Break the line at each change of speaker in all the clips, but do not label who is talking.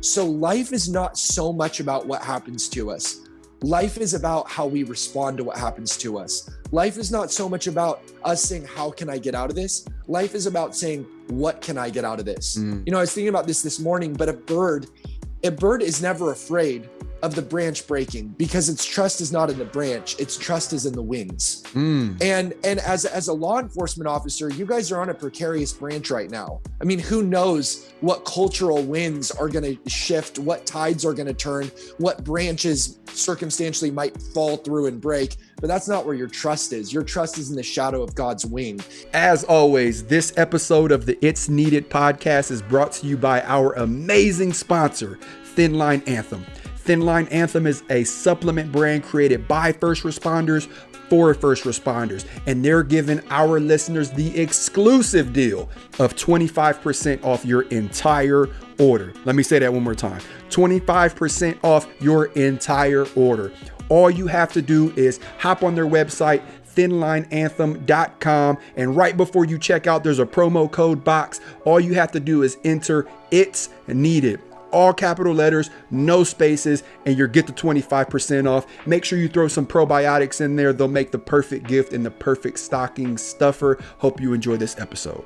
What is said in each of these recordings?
So life is not so much about what happens to us. Life is about how we respond to what happens to us. Life is not so much about us saying, how can I get out of this? Life is about saying, what can I get out of this? You know, I was thinking about this morning, but a bird is never afraid of the branch breaking because its trust is not in the branch, its trust is in the wings. And as a law enforcement officer, you guys are on a precarious branch right now. I mean, who knows what cultural winds are going to shift, what tides are going to turn, what branches circumstantially might fall through and break. But that's not where your trust is. Your trust is in the shadow of God's wing.
As always, this episode of the It's Needed podcast is brought to you by our amazing sponsor, Thin Line Anthem. Thin Line Anthem is a supplement brand created by first responders for first responders, and they're giving our listeners the exclusive deal of 25% off your entire order. Let me say that one more time. 25% off your entire order. All you have to do is hop on their website, thinlineanthem.com, and right before you check out, there's a promo code box. All you have to do is enter "It's Needed." All capital letters, no spaces, and you'll get the 25% off. Make sure you throw some probiotics in there. They'll make the perfect gift and the perfect stocking stuffer. Hope you enjoy this episode.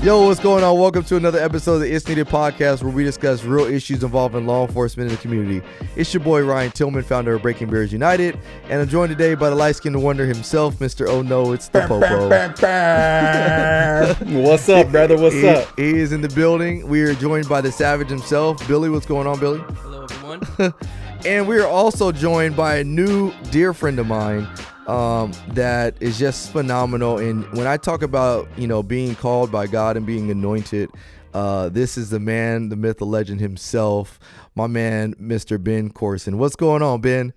Yo, what's going on? Welcome to another episode of the It's Needed podcast, where we discuss real issues involving law enforcement in the community. It's your boy Ryan Tillman, founder of Breaking Barriers United, and I'm joined today by the light-skinned wonder himself, Mr. Oh No, it's the Popo.
What's up, brother? What's up?
He is in the building. We are joined by the savage himself, Billy. What's going on, Billy?
Hello, everyone.
And we are also joined by a new dear friend of mine that is just phenomenal. And when I talk about, being called by God and being anointed, this is the man, the myth, the legend himself, my man, Mr. Ben Courson. What's going on, Ben?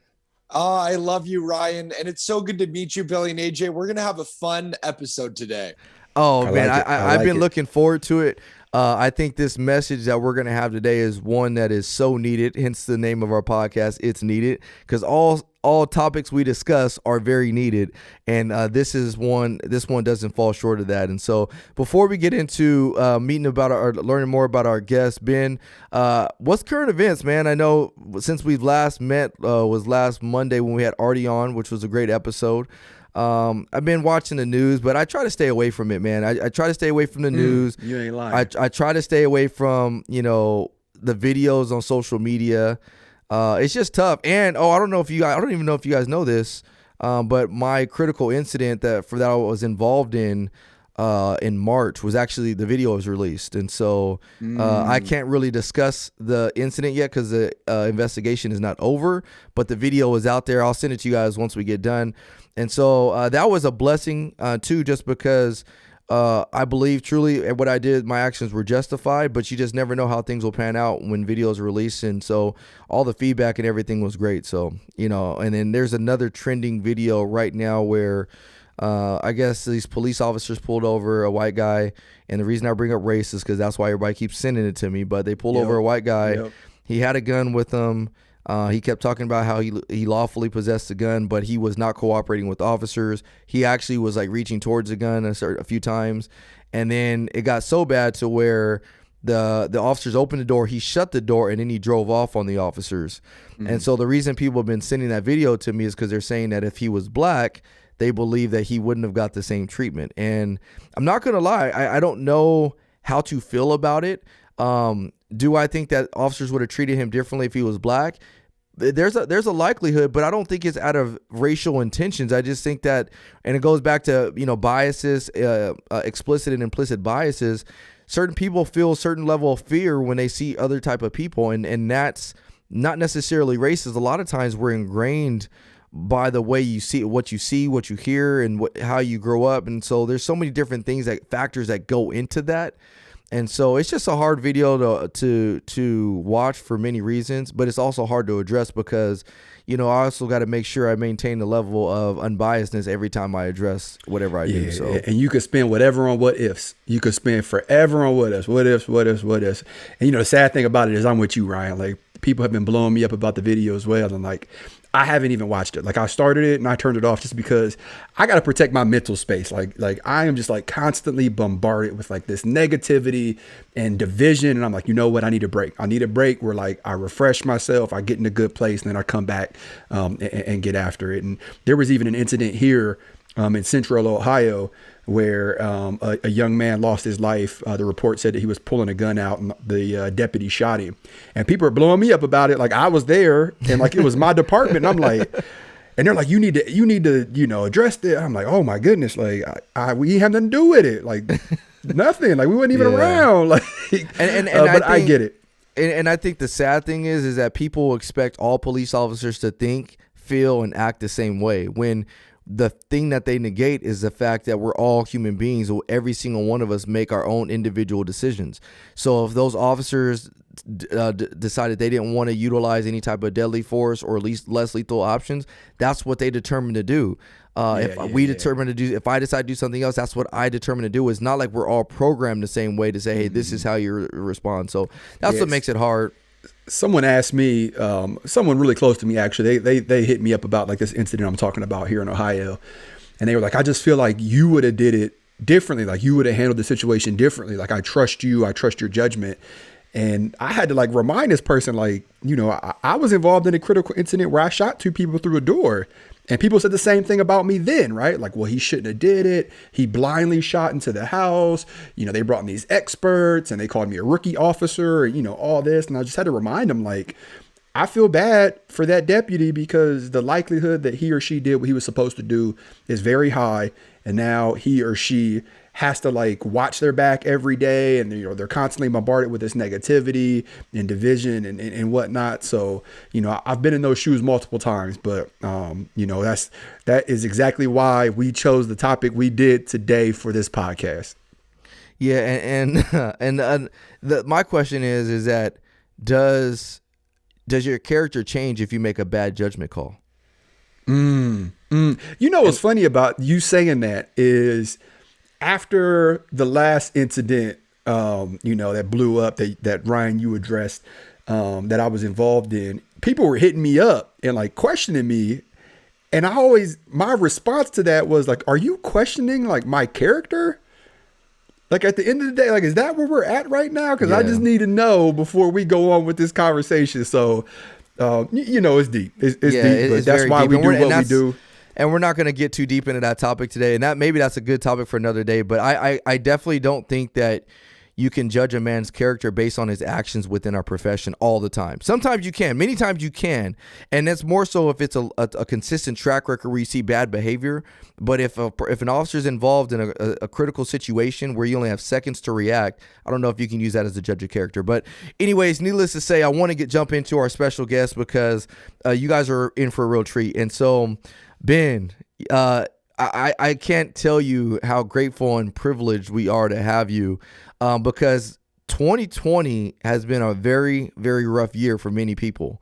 Oh, I love you, Ryan. And it's so good to meet you, Billy and AJ. We're going to have a fun episode today.
Oh, man,
I've
been looking forward to it. I think this message that we're going to have today is one that is so needed, hence the name of our podcast, It's Needed, because all topics we discuss are very needed, and this one doesn't fall short of that. And so before we get into learning more about our guest, Ben, what's current events, man? I know since we've last met was last Monday when we had Artie on, which was a great episode. I've been watching the news, but I try to stay away from it, man. I try to stay away from the news.
You ain't lying.
I try to stay away from, the videos on social media. It's just tough. And, I don't even know if you guys know this, but my critical incident that I was involved in March was actually, the video was released. And so I can't really discuss the incident yet because the investigation is not over, but the video is out there. I'll send it to you guys once we get done. And so that was a blessing too, just because I believe truly what I did, my actions were justified, but you just never know how things will pan out when videos are released. And so all the feedback and everything was great. So, and then there's another trending video right now where I guess these police officers pulled over a white guy. And the reason I bring up race is because that's why everybody keeps sending it to me. But they pulled over a white guy. Yep. He had a gun with him. He kept talking about how he lawfully possessed a gun, but he was not cooperating with officers. He actually was reaching towards the gun a few times. And then it got so bad to where the officers opened the door, he shut the door, and then he drove off on the officers. Mm-hmm. And so the reason people have been sending that video to me is because they're saying that if he was black, they believe that he wouldn't have got the same treatment. And I'm not going to lie, I don't know how to feel about it. Do I think that officers would have treated him differently if he was black? There's a likelihood, but I don't think it's out of racial intentions. I just think that, and it goes back to, biases, explicit and implicit biases. Certain people feel a certain level of fear when they see other type of people, and that's not necessarily racist. A lot of times we're ingrained by the way you see, what you hear, and how you grow up. And so there's so many different factors that go into that. And so it's just a hard video to watch for many reasons, but it's also hard to address because, I also got to make sure I maintain the level of unbiasedness every time I address whatever I do. So,
and you could spend whatever on what ifs. You could spend forever on what ifs. And the sad thing about it is I'm with you, Ryan. people have been blowing me up about the video as well. And like, I haven't even watched it. Like I started it and I turned it off just because I got to protect my mental space. Like I am just like constantly bombarded with like this negativity and division. And I'm like, you know what? I need a break. I need a break where like I refresh myself, I get in a good place, and then I come back and get after it. And there was even an incident here in Central Ohio where a young man lost his life. The report said that he was pulling a gun out and the deputy shot him. And people are blowing me up about it. Like I was there and like it was my department. And I'm like, and they're like, you need to, you know, address it. I'm like, oh my goodness. Like we have nothing to do with it. Like nothing. Like we weren't even around. Like, but I get it.
And I think the sad thing is that people expect all police officers to think, feel, and act the same way, when the thing that they negate is the fact that we're all human beings. Every single one of us make our own individual decisions. So if those officers decided they didn't want to utilize any type of deadly force or at least less lethal options, that's what they determined to do. If I decide to do something else, that's what I determine to do. It's not like we're all programmed the same way to say, hey, this is how you respond. So that's what makes it hard.
Someone asked me, someone really close to me, actually, they hit me up about like this incident I'm talking about here in Ohio. And they were like, I just feel like you would have did it differently. Like you would have handled the situation differently. Like I trust you. I trust your judgment. And I had to like remind this person, like, you know, I was involved in a critical incident where I shot 2 people through a door. And people said the same thing about me then, right? Like, well, he shouldn't have did it. He blindly shot into the house. You know, they brought in these experts and they called me a rookie officer and, you know, all this. And I just had to remind them, like, I feel bad for that deputy because the likelihood that he or she did what he was supposed to do is very high. And now he or she has to like watch their back every day. And, you know, they're constantly bombarded with this negativity and division and whatnot. So, you know, I've been in those shoes multiple times, but, you know, that is exactly why we chose the topic we did today for this podcast.
Yeah. And my question is that does your character change if you make a bad judgment call?
You know, what's funny about you saying that is after the last incident, you know, that blew up that Ryan, you addressed, that I was involved in, people were hitting me up and like questioning me. And my response to that was like, are you questioning like my character? Like at the end of the day, like, is that where we're at right now? Cause I just need to know before we go on with this conversation. So, you know, it's deep. It's deep, but that's why we do what we do.
And we're not going to get too deep into that topic today. And maybe that's a good topic for another day. But I definitely don't think that you can judge a man's character based on his actions within our profession all the time. Sometimes you can. Many times you can. And that's more so if it's a consistent track record where you see bad behavior. But if an officer is involved in a critical situation where you only have seconds to react, I don't know if you can use that as a judge of character. But anyways, needless to say, I want to jump into our special guest because you guys are in for a real treat. And so, Ben, I can't tell you how grateful and privileged we are to have you, because 2020 has been a very, very rough year for many people.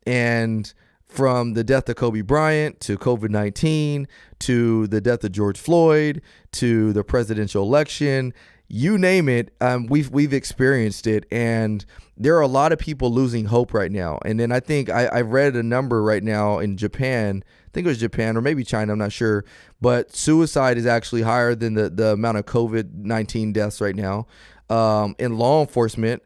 And from the death of Kobe Bryant to COVID-19 to the death of George Floyd to the presidential election, you name it, we've experienced it. And there are a lot of people losing hope right now. And then I think I read a number right now in Japan. I think it was Japan or maybe China, I'm not sure. But suicide is actually higher than the amount of COVID-19 deaths right now. In law enforcement,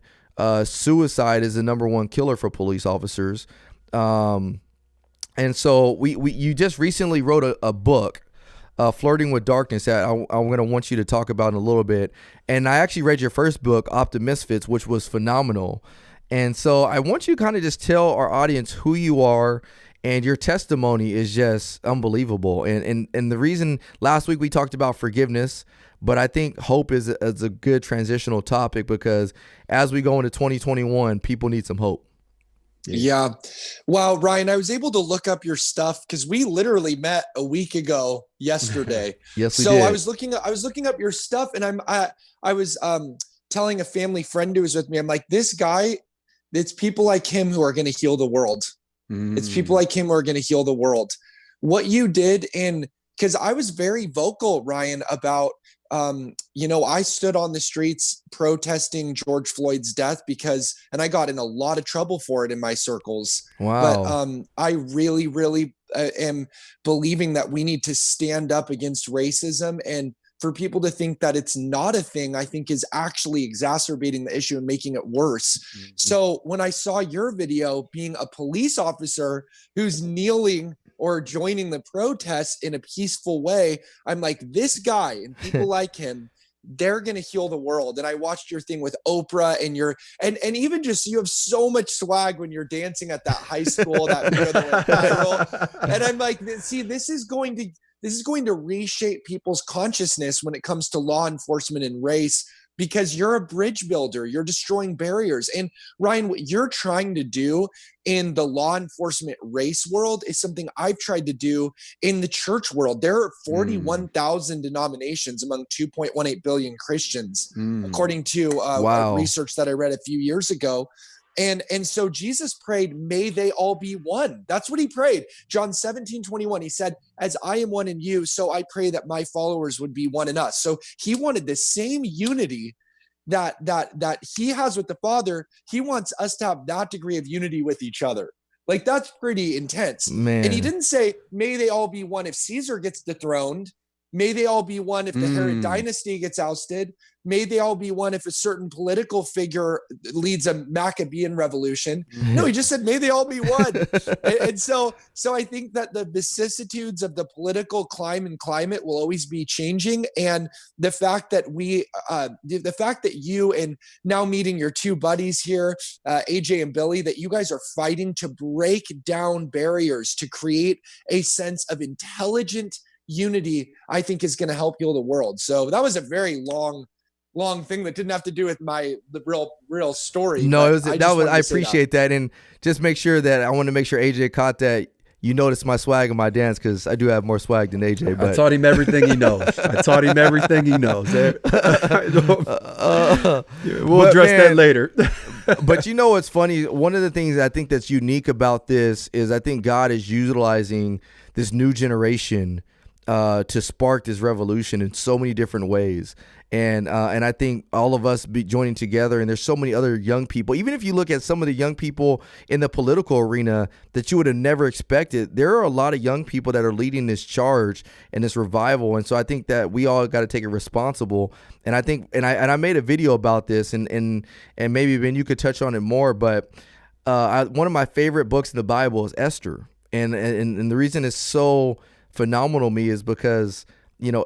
suicide is the number one killer for police officers. And so you just recently wrote a book, Flirting with Darkness, that I'm going to want you to talk about in a little bit. And I actually read your first book, Optimisfits, which was phenomenal. And so I want you to kind of just tell our audience who you are. And your testimony is just unbelievable. And the reason last week we talked about forgiveness, but I think hope is a good transitional topic because as we go into 2021, people need some hope.
Yeah. Wow, Ryan, I was able to look up your stuff because we literally met a week ago yesterday.
Yes, we did.
I was looking up your stuff, and I was telling a family friend who was with me, I'm like, this guy, it's people like him who are going to heal the world. It's people like him who are going to heal the world. What you did, and because I was very vocal, Ryan, about I stood on the streets protesting George Floyd's death and I got in a lot of trouble for it in my circles.
Wow.
But I really, really am believing that we need to stand up against racism, and for people to think that it's not a thing, I think is actually exacerbating the issue and making it worse. Mm-hmm. So when I saw your video, being a police officer who's kneeling or joining the protest in a peaceful way, I'm like, this guy and people like him, they're going to heal the world. And I watched your thing with Oprah and even just, you have so much swag when you're dancing at that high school, that video that went viral. And I'm like, see, this is going to reshape people's consciousness when it comes to law enforcement and race, because you're a bridge builder. You're destroying barriers. And Ryan, what you're trying to do in the law enforcement race world is something I've tried to do in the church world. There are 41,000 denominations among 2.18 billion Christians, according to research that I read a few years ago. And so Jesus prayed, may they all be one. That's what he prayed. John 17:21, he said, as I am one in you, so I pray that my followers would be one in us. So he wanted the same unity that he has with the Father. He wants us to have that degree of unity with each other. Like, that's pretty intense.
Man.
And he didn't say, may they all be one if Caesar gets dethroned. May they all be one if the Herod dynasty gets ousted. May they all be one if a certain political figure leads a Maccabean revolution. No, he just said, may they all be one. and so I think that the vicissitudes of the political climate will always be changing. And the fact that the fact that you, and now meeting your two buddies here, AJ and Billy, that you guys are fighting to break down barriers to create a sense of intelligent unity, I think is going to help heal the world. So that was a very long thing that didn't have to do with the real story.
No, I appreciate that. And just make sure that I want to make sure AJ caught that. You noticed my swag in my dance, because I do have more swag than AJ. But
I taught him everything he knows. We'll address that later.
But you know what's funny? One of the things I think that's unique about this is I think God is utilizing this new generation to spark this revolution in so many different ways. And I think all of us be joining together, and there's so many other young people. Even if you look at some of the young people in the political arena that you would have never expected, there are a lot of young people that are leading this charge and this revival. And so I think that we all got to take it responsible. And I think, and I made a video about this, and maybe Ben, you could touch on it more. But one of my favorite books in the Bible is Esther, and the reason it's so phenomenal to me is because,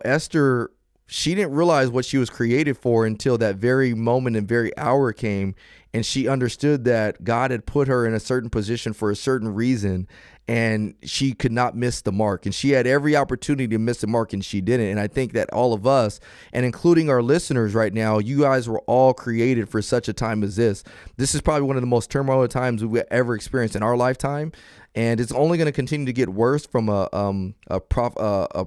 Esther, she didn't realize what she was created for until that very moment and very hour came, and she understood that God had put her in a certain position for a certain reason, and she could not miss the mark. And she had every opportunity to miss the mark, and she didn't. And I think that all of us, and including our listeners right now, you guys were all created for such a time as this. This is probably one of the most turmoil times we've ever experienced in our lifetime. And it's only going to continue to get worse from a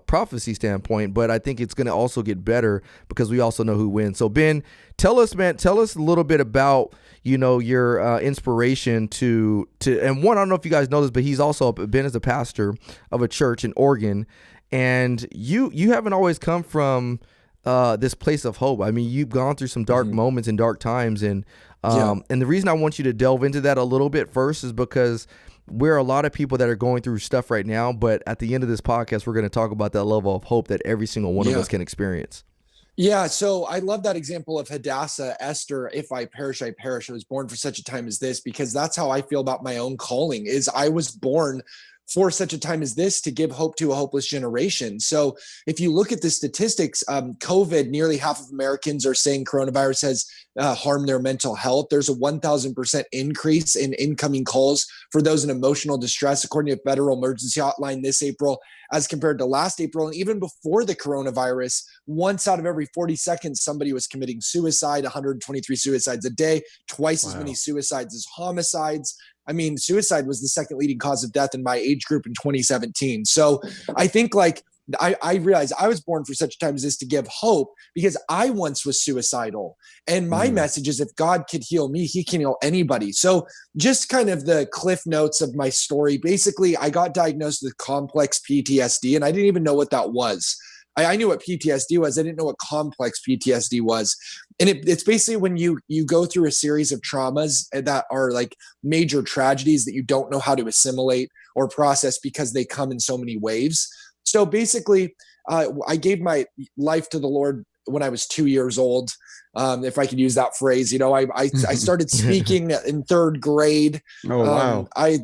prophecy standpoint, but I think it's going to also get better because we also know who wins. So Ben, tell us a little bit about your inspiration to and one, I don't know if you guys know this, but Ben is a pastor of a church in Oregon, and you haven't always come from this place of hope. I mean, you've gone through some dark moments and dark times, and the reason I want you to delve into that a little bit first is because we're a lot of people that are going through stuff right now, but at the end of this podcast, we're going to talk about that level of hope that every single one of us can experience.
Yeah, so I love that example of Hadassah, Esther, if I perish, I perish. I was born for such a time as this, because that's how I feel about my own calling, is I was born for such a time as this to give hope to a hopeless generation. So if you look at the statistics, COVID, nearly half of Americans are saying coronavirus has harmed their mental health. There's a 1,000% increase in incoming calls for those in emotional distress, according to Federal Emergency Hotline this April, as compared to last April. And even before the coronavirus, once out of every 40 seconds, somebody was committing suicide, 123 suicides a day, twice as many suicides as homicides. I mean, suicide was the second leading cause of death in my age group in 2017. So I think I realized I was born for such a time as this to give hope, because I once was suicidal. And my message is, if God could heal me, he can heal anybody. So just kind of the cliff notes of my story. Basically, I got diagnosed with complex PTSD, and I didn't even know what that was. I knew what PTSD was. I didn't know what complex PTSD was. And it's basically when you go through a series of traumas that are like major tragedies that you don't know how to assimilate or process because they come in so many waves. So basically, I gave my life to the Lord when I was 2 years old. If I could use that phrase, I started speaking in third grade.
Oh, wow.
I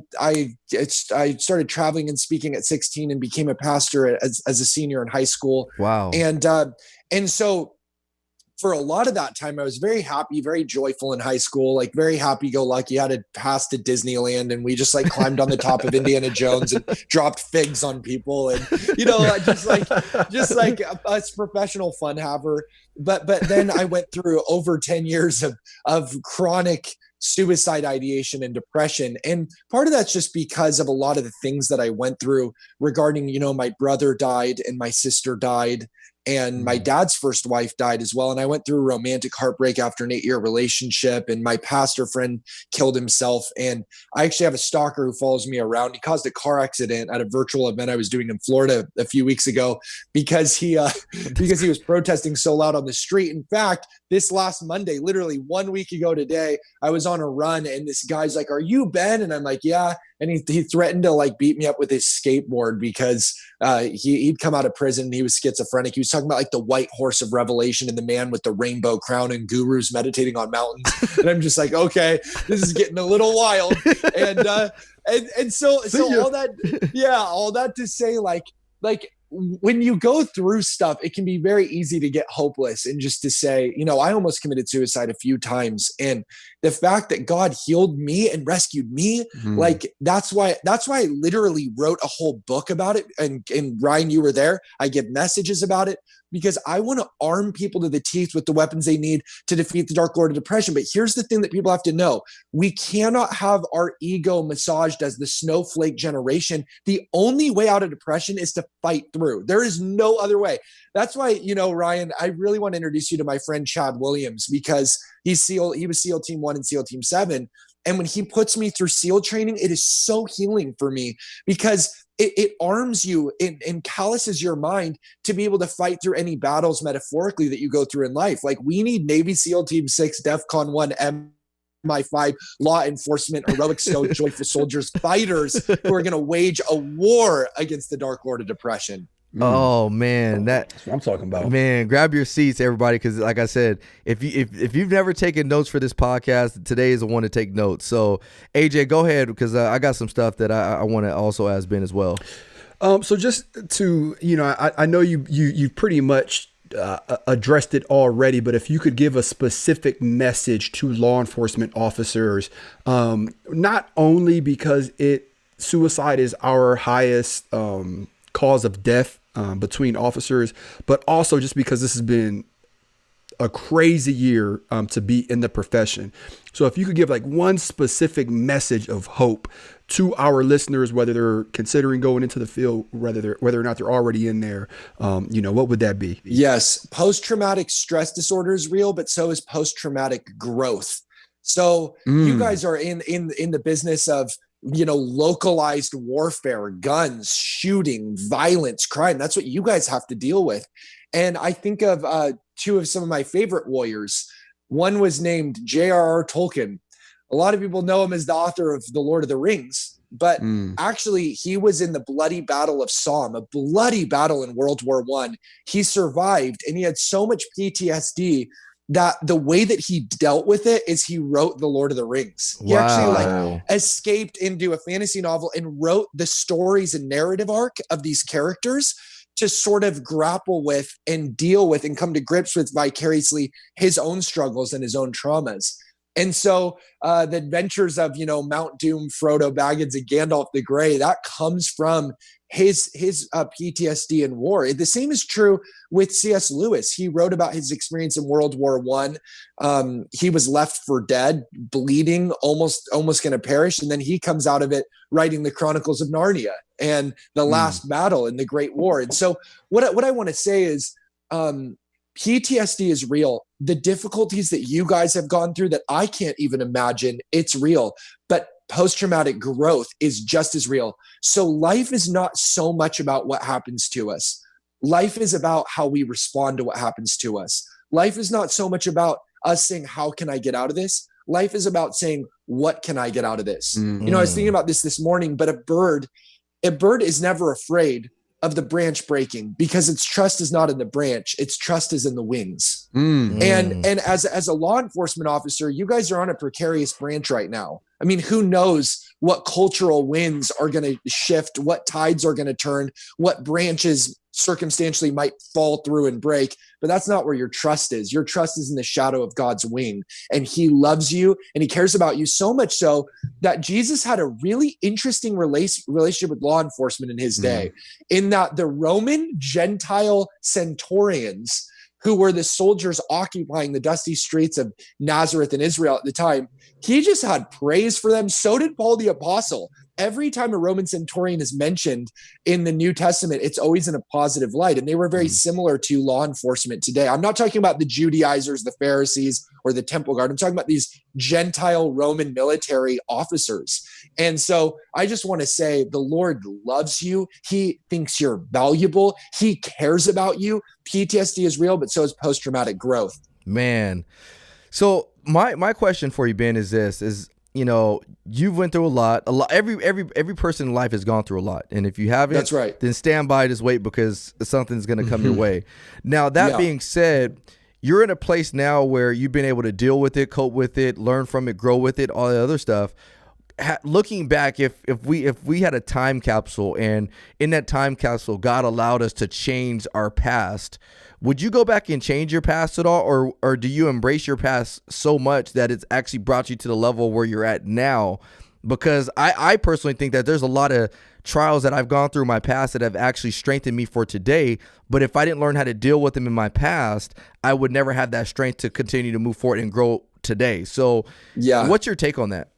started traveling and speaking at 16 and became a pastor as a senior in high school.
Wow.
And so for a lot of that time, I was very happy, very joyful in high school, like very happy-go-lucky. I had a pass to Disneyland, and we just like climbed on the top of Indiana Jones and dropped figs on people, and just like us professional fun haver. But then I went through over 10 years of chronic suicide ideation and depression, and part of that's just because of a lot of the things that I went through regarding, my brother died and my sister died. And my dad's first wife died as well. And I went through romantic heartbreak after an 8-year relationship. And my pastor friend killed himself. And I actually have a stalker who follows me around. He caused a car accident at a virtual event I was doing in Florida a few weeks ago because he was protesting so loud on the street. In fact, this last Monday, literally 1 week ago today, I was on a run and this guy's like, "Are you Ben?" And I'm like, "Yeah." And he threatened to like beat me up with his skateboard because he'd come out of prison. And he was schizophrenic. He was talking about like the white horse of Revelation and the man with the rainbow crown and gurus meditating on mountains. And I'm just like, okay, this is getting a little wild. And so all that to say, like when you go through stuff, it can be very easy to get hopeless and just to say, I almost committed suicide a few times. And the fact that God healed me and rescued me, like that's why I literally wrote a whole book about it. And Ryan, you were there. I give messages about it because I want to arm people to the teeth with the weapons they need to defeat the dark lord of depression. But here's the thing that people have to know. We cannot have our ego massaged as the snowflake generation. The only way out of depression is to fight through. There is no other way. That's why, Ryan, I really want to introduce you to my friend Chad Williams because he was SEAL Team 1 and SEAL Team 7. And when he puts me through SEAL training, it is so healing for me because it arms you and calluses your mind to be able to fight through any battles metaphorically that you go through in life. Like we need Navy SEAL Team 6, DEFCON 1, MI5, law enforcement, heroic, joyful soldiers, fighters who are going to wage a war against the dark lord of depression.
Oh man,
that's what I'm talking about.
Man, grab your seats, everybody, because like I said, if you've never taken notes for this podcast, today is the one to take notes. So AJ, go ahead because I got some stuff that I want to also ask Ben as well.
So just to I know you pretty much addressed it already, but if you could give a specific message to law enforcement officers, not only because suicide is our highest cause of death between officers, but also just because this has been a crazy year to be in the profession. So if you could give like one specific message of hope to our listeners, whether they're considering going into the field, whether or not they're already in there, what would that be?
Yes. Post-traumatic stress disorder is real, but so is post-traumatic growth. So you guys are in the business of localized warfare, guns, shooting, violence, crime. That's what you guys have to deal with. And I think of two of some of my favorite warriors. One was named J.R.R. Tolkien. A lot of people know him as the author of The Lord of the Rings, but actually he was in the bloody battle of Somme, a bloody battle in World War I. He survived and he had so much PTSD that the way that he dealt with it is he wrote The Lord of the Rings. He actually escaped into a fantasy novel and wrote the stories and narrative arc of these characters to sort of grapple with and deal with and come to grips with vicariously his own struggles and his own traumas. And so the adventures of, Mount Doom, Frodo Baggins, and Gandalf the Grey, that comes from his PTSD in war. The same is true with C.S. Lewis. He wrote about his experience in World War I. He was left for dead, bleeding, almost going to perish. And then he comes out of it writing the Chronicles of Narnia and the last battle in the Great War. And so what I want to say is PTSD is real. The difficulties that you guys have gone through that I can't even imagine, it's real. But post-traumatic growth is just as real. So life is not so much about what happens to us. life is about how we respond to what happens to us. Life is not so much about us saying, how can I get out of this? Life is about saying, what can I get out of this?
Mm-hmm.
You know, I was thinking about this morning, but a bird is never afraid of the branch breaking because its trust is not in the branch. Its trust is in the wings. And as a law enforcement officer, you guys are on a precarious branch right now. I mean, who knows what cultural winds are going to shift, what tides are going to turn, what branches circumstantially might fall through and break, but that's not where your trust is. Your trust is in the shadow of God's wing, and he loves you and he cares about you so much so that Jesus had a really interesting relationship with law enforcement in his day, in that the Roman Gentile centurions, who were the soldiers occupying the dusty streets of Nazareth in Israel at the time, he just had praise for them. So did Paul the Apostle. Every time a Roman centurion is mentioned in the New Testament, it's always in a positive light. And they were very similar to law enforcement today. I'm not talking about the Judaizers, the Pharisees, or the temple guard. I'm talking about these Gentile Roman military officers. And so I just want to say the Lord loves you. He thinks you're valuable. He cares about you. PTSD is real, but so is post-traumatic growth.
Man. So my question for you, Ben, is this, you know, you've went through a lot. Every person in life has gone through a lot. And if you haven't,
that's right,
then stand by, just wait, because something's going to come your way. Now, that being said, you're in a place now where you've been able to deal with it, cope with it, learn from it, grow with it, all the other stuff. Looking back, if we had a time capsule, and in that time capsule, God allowed us to change our past, would you go back and change your past at all? Or do you embrace your past so much that it's actually brought you to the level where you're at now? Because I personally think that there's a lot of trials that I've gone through in my past that have actually strengthened me for today. But if I didn't learn how to deal with them in my past, I would never have that strength to continue to move forward and grow today. So what's your take on that?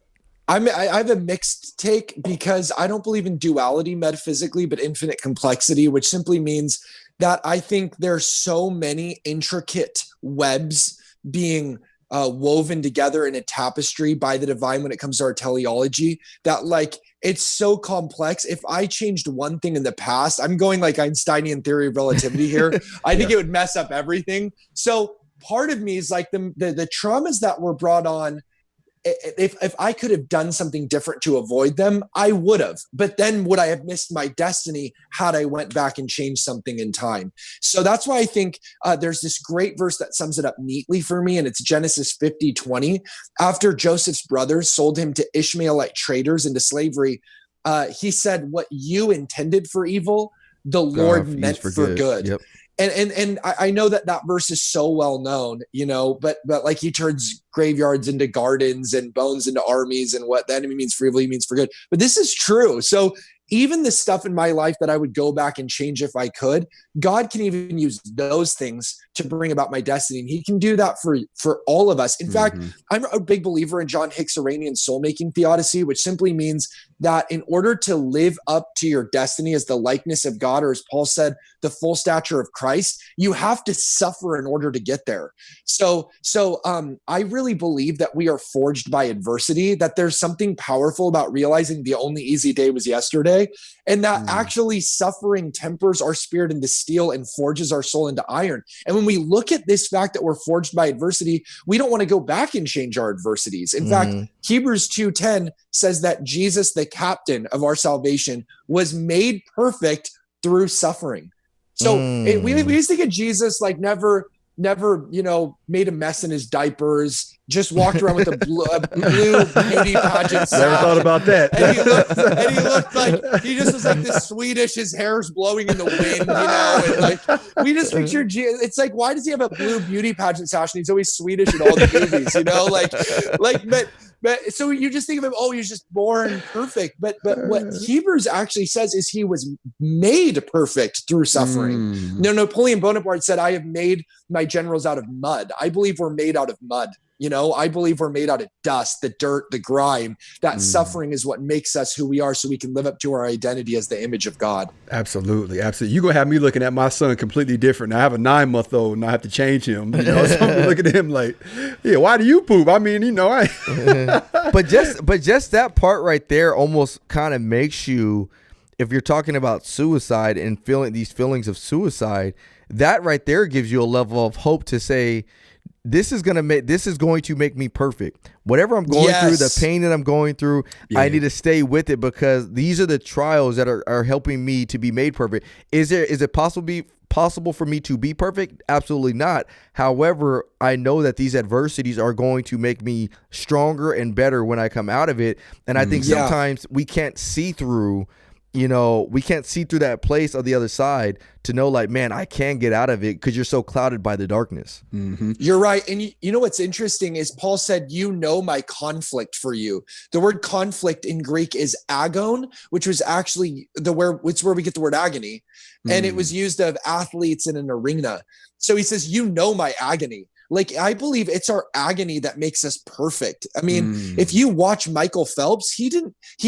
I have a mixed take, because I don't believe in duality metaphysically, but infinite complexity, which simply means that I think there's so many intricate webs being woven together in a tapestry by the divine when it comes to our teleology, that like it's so complex. If I changed one thing in the past, I'm going like Einsteinian theory of relativity here. I think it would mess up everything. So part of me is like the traumas that were brought on, if I could have done something different to avoid them, I would have. But then would I have missed my destiny had I went back and changed something in time? So that's why I think there's this great verse that sums it up neatly for me, and it's Genesis 50:20. After Joseph's brothers sold him to Ishmaelite traders into slavery, he said, "What you intended for evil, the Lord meant for good." Yep. And I know that verse is so well known, you know, but like he turns graveyards into gardens and bones into armies, and what the enemy means for evil, he means for good. But this is true. So even the stuff in my life that I would go back and change if I could, God can even use those things to bring about my destiny. And he can do that for all of us. In fact, I'm a big believer in John Hick's Iranian soul-making theodicy, which simply means that in order to live up to your destiny as the likeness of God, or as Paul said, the full stature of Christ, you have to suffer in order to get there. So I really believe that we are forged by adversity, that there's something powerful about realizing the only easy day was yesterday, and that actually suffering tempers our spirit into steel and forges our soul into iron. And when we look at this fact that we're forged by adversity, we don't want to go back and change our adversities. In fact, Hebrews 2:10 says that Jesus, the captain of our salvation, was made perfect through suffering. So we used to get Jesus like never, you know, made a mess in his diapers, just walked around with a blue beauty pageant.
Never thought about that.
And he looked like, he just was like this Swedish, his hair's blowing in the wind, you know, and like, we just picture, it's like, why does he have a blue beauty pageant sash and he's always Swedish in all the movies, you know, but so you just think of him, oh, he's just born perfect. But what Hebrews actually says is he was made perfect through suffering. Napoleon Bonaparte said, I have made my generals out of mud. I believe we're made out of mud. You know, I believe we're made out of dust, the dirt, the grime. That suffering is what makes us who we are, so we can live up to our identity as the image of God.
Absolutely. Absolutely. You're going to have me looking at my son completely different. I have a 9-month-old and I have to change him. You know, so I'm looking at him like, yeah, why do you poop? I mean, you know,
but just that part right there almost kind of makes you if you're talking about suicide and feeling these feelings of suicide, that right there gives you a level of hope to say, this is going to make me perfect. Whatever I'm going through, the pain that I'm going through, I need to stay with it, because these are the trials that are helping me to be made perfect. Is it possible for me to be perfect? Absolutely not. However, I know that these adversities are going to make me stronger and better when I come out of it. And I think sometimes we can't see through, that place of the other side to know, like, man, I can get out of it, because you're so clouded by the darkness.
Mm-hmm. You're right. And you know what's interesting is Paul said, my conflict for you. The word conflict in Greek is agon, which was actually it's where we get the word agony. And it was used of athletes in an arena. So he says, my agony. Like, I believe it's our agony that makes us perfect. I mean, if you watch Michael Phelps, he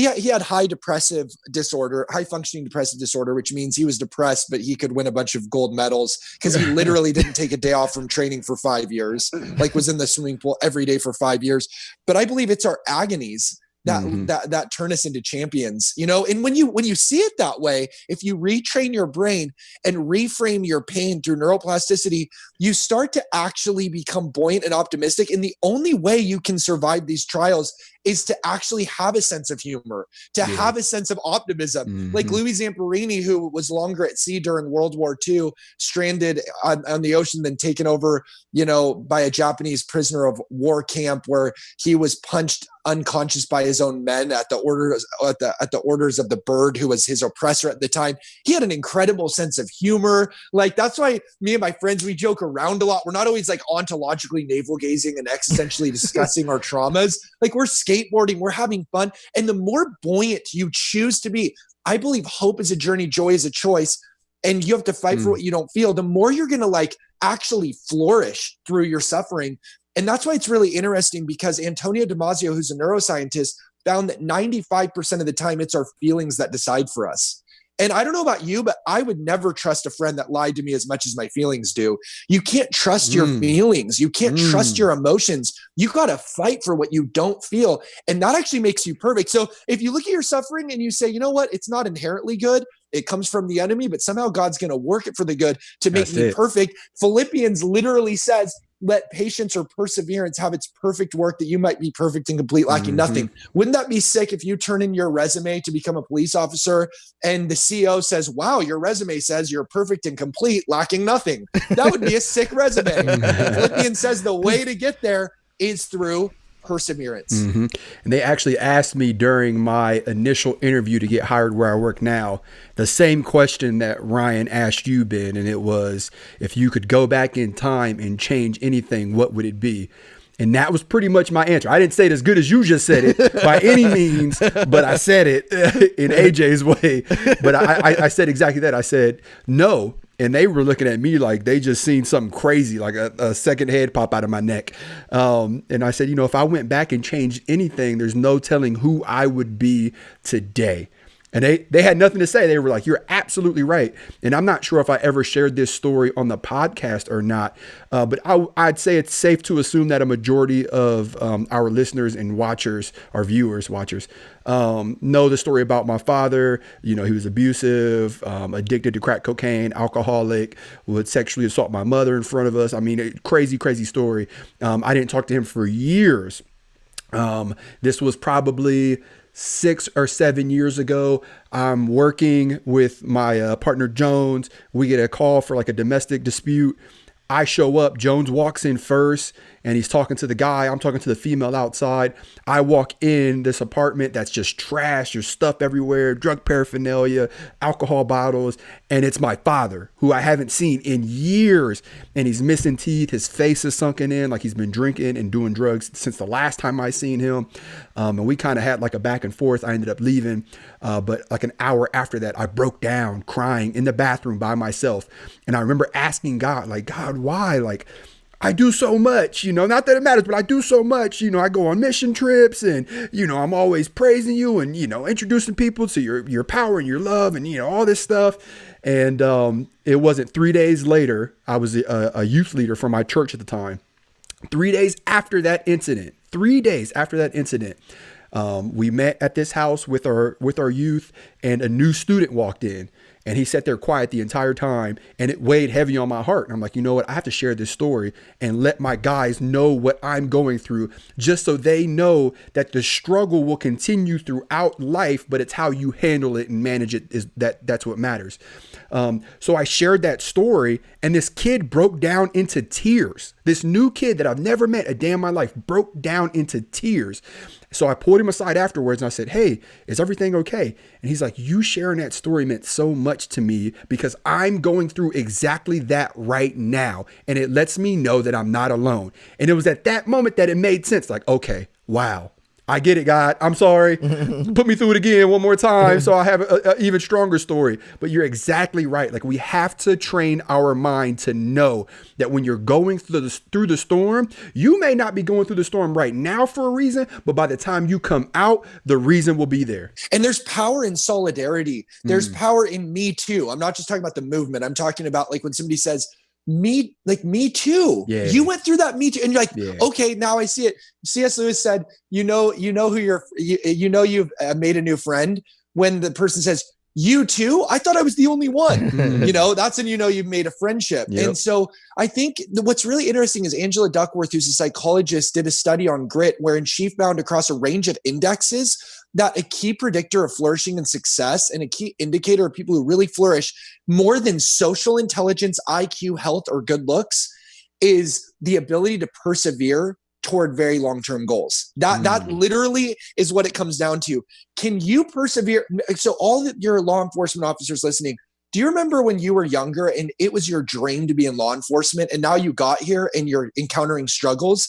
had high functioning depressive disorder, which means he was depressed, but he could win a bunch of gold medals because he literally didn't take a day off from training for 5 years, like was in the swimming pool every day for 5 years. But I believe it's our agonies that turn us into champions, and when you see it that way, if you retrain your brain and reframe your pain through neuroplasticity, you start to actually become buoyant and optimistic. And the only way you can survive these trials is to actually have a sense of humor, to have a sense of optimism. Like Louis Zamperini, who was longer at sea during World War II, stranded on the ocean, then taken over, by a Japanese prisoner of war camp, where he was punched unconscious by his own men at the orders of the bird who was his oppressor at the time. He had an incredible sense of humor. Like, that's why me and my friends, we joke around a lot. We're not always like ontologically navel gazing and existentially discussing our traumas. Like, we're skateboarding, we're having fun. And the more buoyant you choose to be, I believe hope is a journey, joy is a choice, and you have to fight for what you don't feel, the more you're going to actually flourish through your suffering. And that's why it's really interesting, because Antonio Damasio, who's a neuroscientist, found that 95% of the time it's our feelings that decide for us. And I don't know about you, but I would never trust a friend that lied to me as much as my feelings do. You can't trust your feelings. You can't trust your emotions. You got to fight for what you don't feel. And that actually makes you perfect. So if you look at your suffering and you say, you know what, it's not inherently good, it comes from the enemy, but somehow God's going to work it for the good to make me perfect. Philippians literally says, let patience or perseverance have its perfect work, that you might be perfect and complete, lacking nothing. Wouldn't that be sick if you turn in your resume to become a police officer and the CEO says, wow, your resume says you're perfect and complete, lacking nothing? That would be a sick resume. Philippians says the way to get there is through perseverance.
And they actually asked me during my initial interview to get hired where I work now, the same question that Ryan asked you, Ben, and it was, if you could go back in time and change anything, what would it be? And that was pretty much my answer. I didn't say it as good as you just said it by any means, but I said it in AJ's way. But I said exactly that. I said no. And they were looking at me like they just seen something crazy, like a second head pop out of my neck. And I said, if I went back and changed anything, there's no telling who I would be today. And they had nothing to say. They were like, you're absolutely right. And I'm not sure if I ever shared this story on the podcast or not, but I'd say it's safe to assume that a majority of our listeners and watchers, our viewers, know the story about my father. He was abusive, addicted to crack cocaine, alcoholic, would sexually assault my mother in front of us. I mean, crazy, crazy story. I didn't talk to him for years. This was probably 6 or 7 years ago. I'm working with my partner Jones. We get a call for like a domestic dispute. I show up, Jones walks in first and he's talking to the guy. I'm talking to the female outside. I walk in this apartment that's just trash. There's stuff everywhere, drug paraphernalia, alcohol bottles. And it's my father, who I haven't seen in years. And he's missing teeth. His face is sunken in, like he's been drinking and doing drugs since the last time I seen him. And we kind of had like a back and forth. I ended up leaving. But like an hour after that, I broke down crying in the bathroom by myself. And I remember asking God, like, God, why? Like, I do so much, not that it matters, but I do so much. I go on mission trips and, I'm always praising you and, introducing people to your power and your love and, all this stuff. And it wasn't 3 days later, I was a youth leader for my church at the time. 3 days after that incident, We met at this house with our youth, and a new student walked in. And he sat there quiet the entire time, and it weighed heavy on my heart. And I'm like, you know what? I have to share this story and let my guys know what I'm going through, just so they know that the struggle will continue throughout life, but it's how you handle it and manage it that's what matters. So I shared that story, and this kid broke down into tears. This new kid that I've never met a day in my life broke down into tears. So I pulled him aside afterwards and I said, hey, is everything okay? And he's like, you sharing that story meant so much to me because I'm going through exactly that right now. And it lets me know that I'm not alone. And it was at that moment that it made sense. Like, okay, wow. I get it, God. I'm sorry. Put me through it again one more time so I have an even stronger story. But you're exactly right. Like, we have to train our mind to know that when you're going through the storm, you may not be going through the storm right now for a reason, but by the time you come out, the reason will be there.
And there's power in solidarity. There's power in me too. I'm not just talking about the movement. I'm talking about like when somebody says, me too.
Yeah.
You went through that me too. And you're like, okay, now I see it. C.S. Lewis said, you know who you've made a new friend when the person says, you too? I thought I was the only one. That's when you've made a friendship. Yep. And so I think what's really interesting is Angela Duckworth, who's a psychologist, did a study on grit wherein she found across a range of indexes that a key predictor of flourishing and success and a key indicator of people who really flourish more than social intelligence, IQ, health, or good looks is the ability to persevere toward very long-term goals. That literally is what it comes down to. Can you persevere? So all of your law enforcement officers listening, do you remember when you were younger and it was your dream to be in law enforcement and now you got here and you're encountering struggles?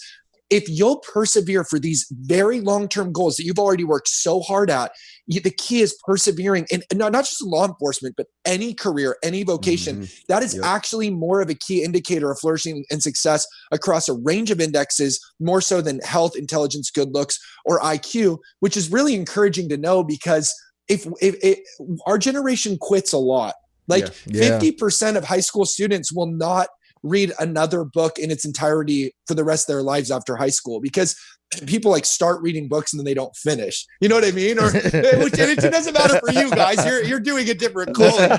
If you'll persevere for these very long-term goals that you've already worked so hard at, the key is persevering, and not just law enforcement, but any career, any vocation. That is actually more of a key indicator of flourishing and success across a range of indexes, more so than health, intelligence, good looks, or IQ, which is really encouraging to know because if our generation quits a lot. Like 50% of high school students will not read another book in its entirety for the rest of their lives after high school because people like start reading books and then they don't finish. You know what I mean? Or it doesn't matter for you guys. You're doing a different calling.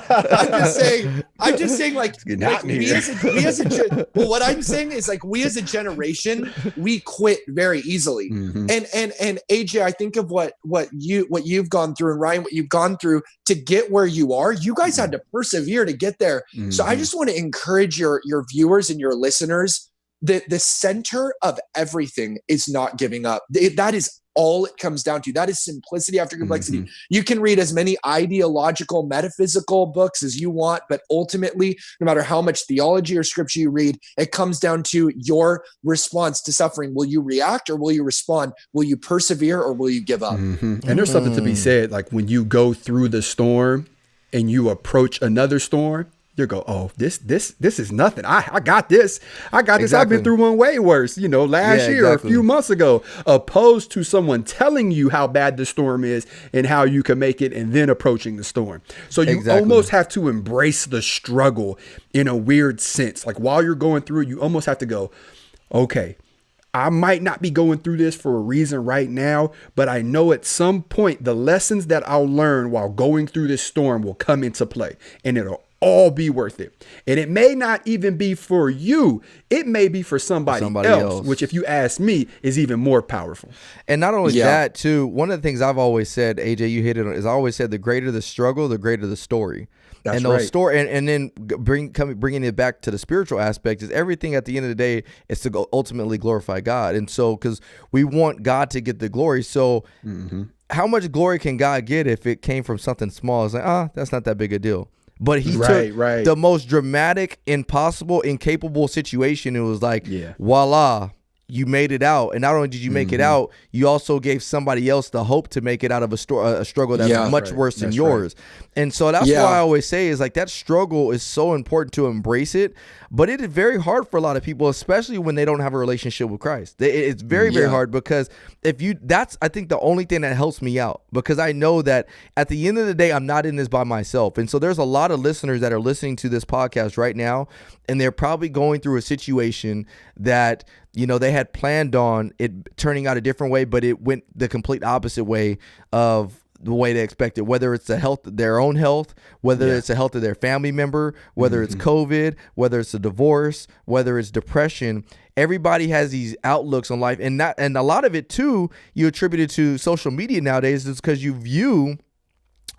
I'm just saying like what I'm saying is like we as a generation, we quit very easily. And AJ, I think of what you've gone through, and Ryan, what you've gone through to get where you are. You guys had to persevere to get there. So I just want to encourage your viewers and your listeners. The center of everything is not giving up. That is all it comes down to. That is simplicity after complexity. You can read as many ideological, metaphysical books as you want, but ultimately, no matter how much theology or scripture you read, it comes down to your response to suffering. Will you react or will you respond? Will you persevere or will you give up?
And there's something to be said, like when you go through the storm and you approach another storm, you go, oh, this is nothing. I got this. Exactly. I've been through one way worse, last year or a few months ago, opposed to someone telling you how bad the storm is and how you can make it and then approaching the storm. So you almost have to embrace the struggle in a weird sense. Like while you're going through it, you almost have to go, okay, I might not be going through this for a reason right now, but I know at some point the lessons that I'll learn while going through this storm will come into play and it'll all be worth it. And it may not even be for you. It may be for somebody else, which if you ask me is even more powerful.
And not only that too, one of the things I've always said, AJ, you hit it on, is I always said the greater the struggle, the greater the story.
That's
and those and then bringing it back to the spiritual aspect is everything at the end of the day is to ultimately glorify God. And so, because we want God to get the glory. So how much glory can God get if it came from something small? It's like, that's not that big a deal. But he took the most dramatic, impossible, incapable situation. It was like, voila, you made it out. And not only did you make it out, you also gave somebody else the hope to make it out of a struggle that's much worse than yours. And so that's why I always say is like that struggle is so important to embrace it. But it is very hard for a lot of people, especially when they don't have a relationship with Christ. It's very, very hard because that's, I think, the only thing that helps me out, because I know that at the end of the day, I'm not in this by myself. And so there's a lot of listeners that are listening to this podcast right now, and they're probably going through a situation that they had planned on it turning out a different way, but it went the complete opposite way of the way they expected, whether it's their own health, whether it's the health of their family member, whether it's COVID, whether it's a divorce, whether it's depression. Everybody has these outlooks on life, and a lot of it too, you attribute it to social media nowadays, is because you view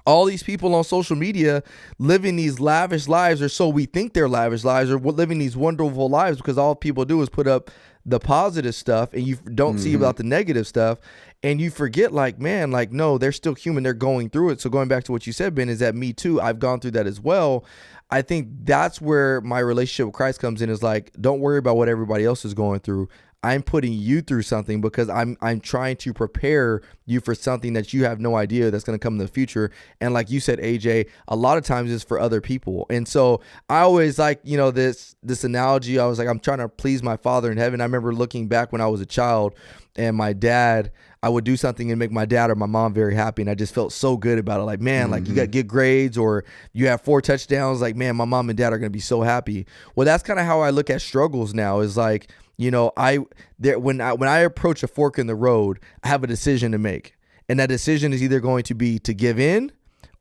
all these people on social media living these lavish lives, or so we think they're lavish lives, or living these wonderful lives, because all people do is put up the positive stuff and you don't see about the negative stuff. And you forget, like, man, like, no, they're still human. They're going through it. So going back to what you said, Ben, is that me too. I've gone through that as well. I think that's where my relationship with Christ comes in, is like, don't worry about what everybody else is going through. I'm putting you through something because I'm trying to prepare you for something that you have no idea that's going to come in the future. And like you said, AJ, a lot of times it's for other people. And so I always like, this analogy. I was like, I'm trying to please my Father in heaven. I remember looking back when I was a child, and my dad, I would do something and make my dad or my mom very happy. And I just felt so good about it. Like, man, like, you got good grades, or you have 4 touchdowns. Like, man, my mom and dad are going to be so happy. Well, that's kind of how I look at struggles now, is like, when I approach a fork in the road, I have a decision to make. And that decision is either going to be to give in,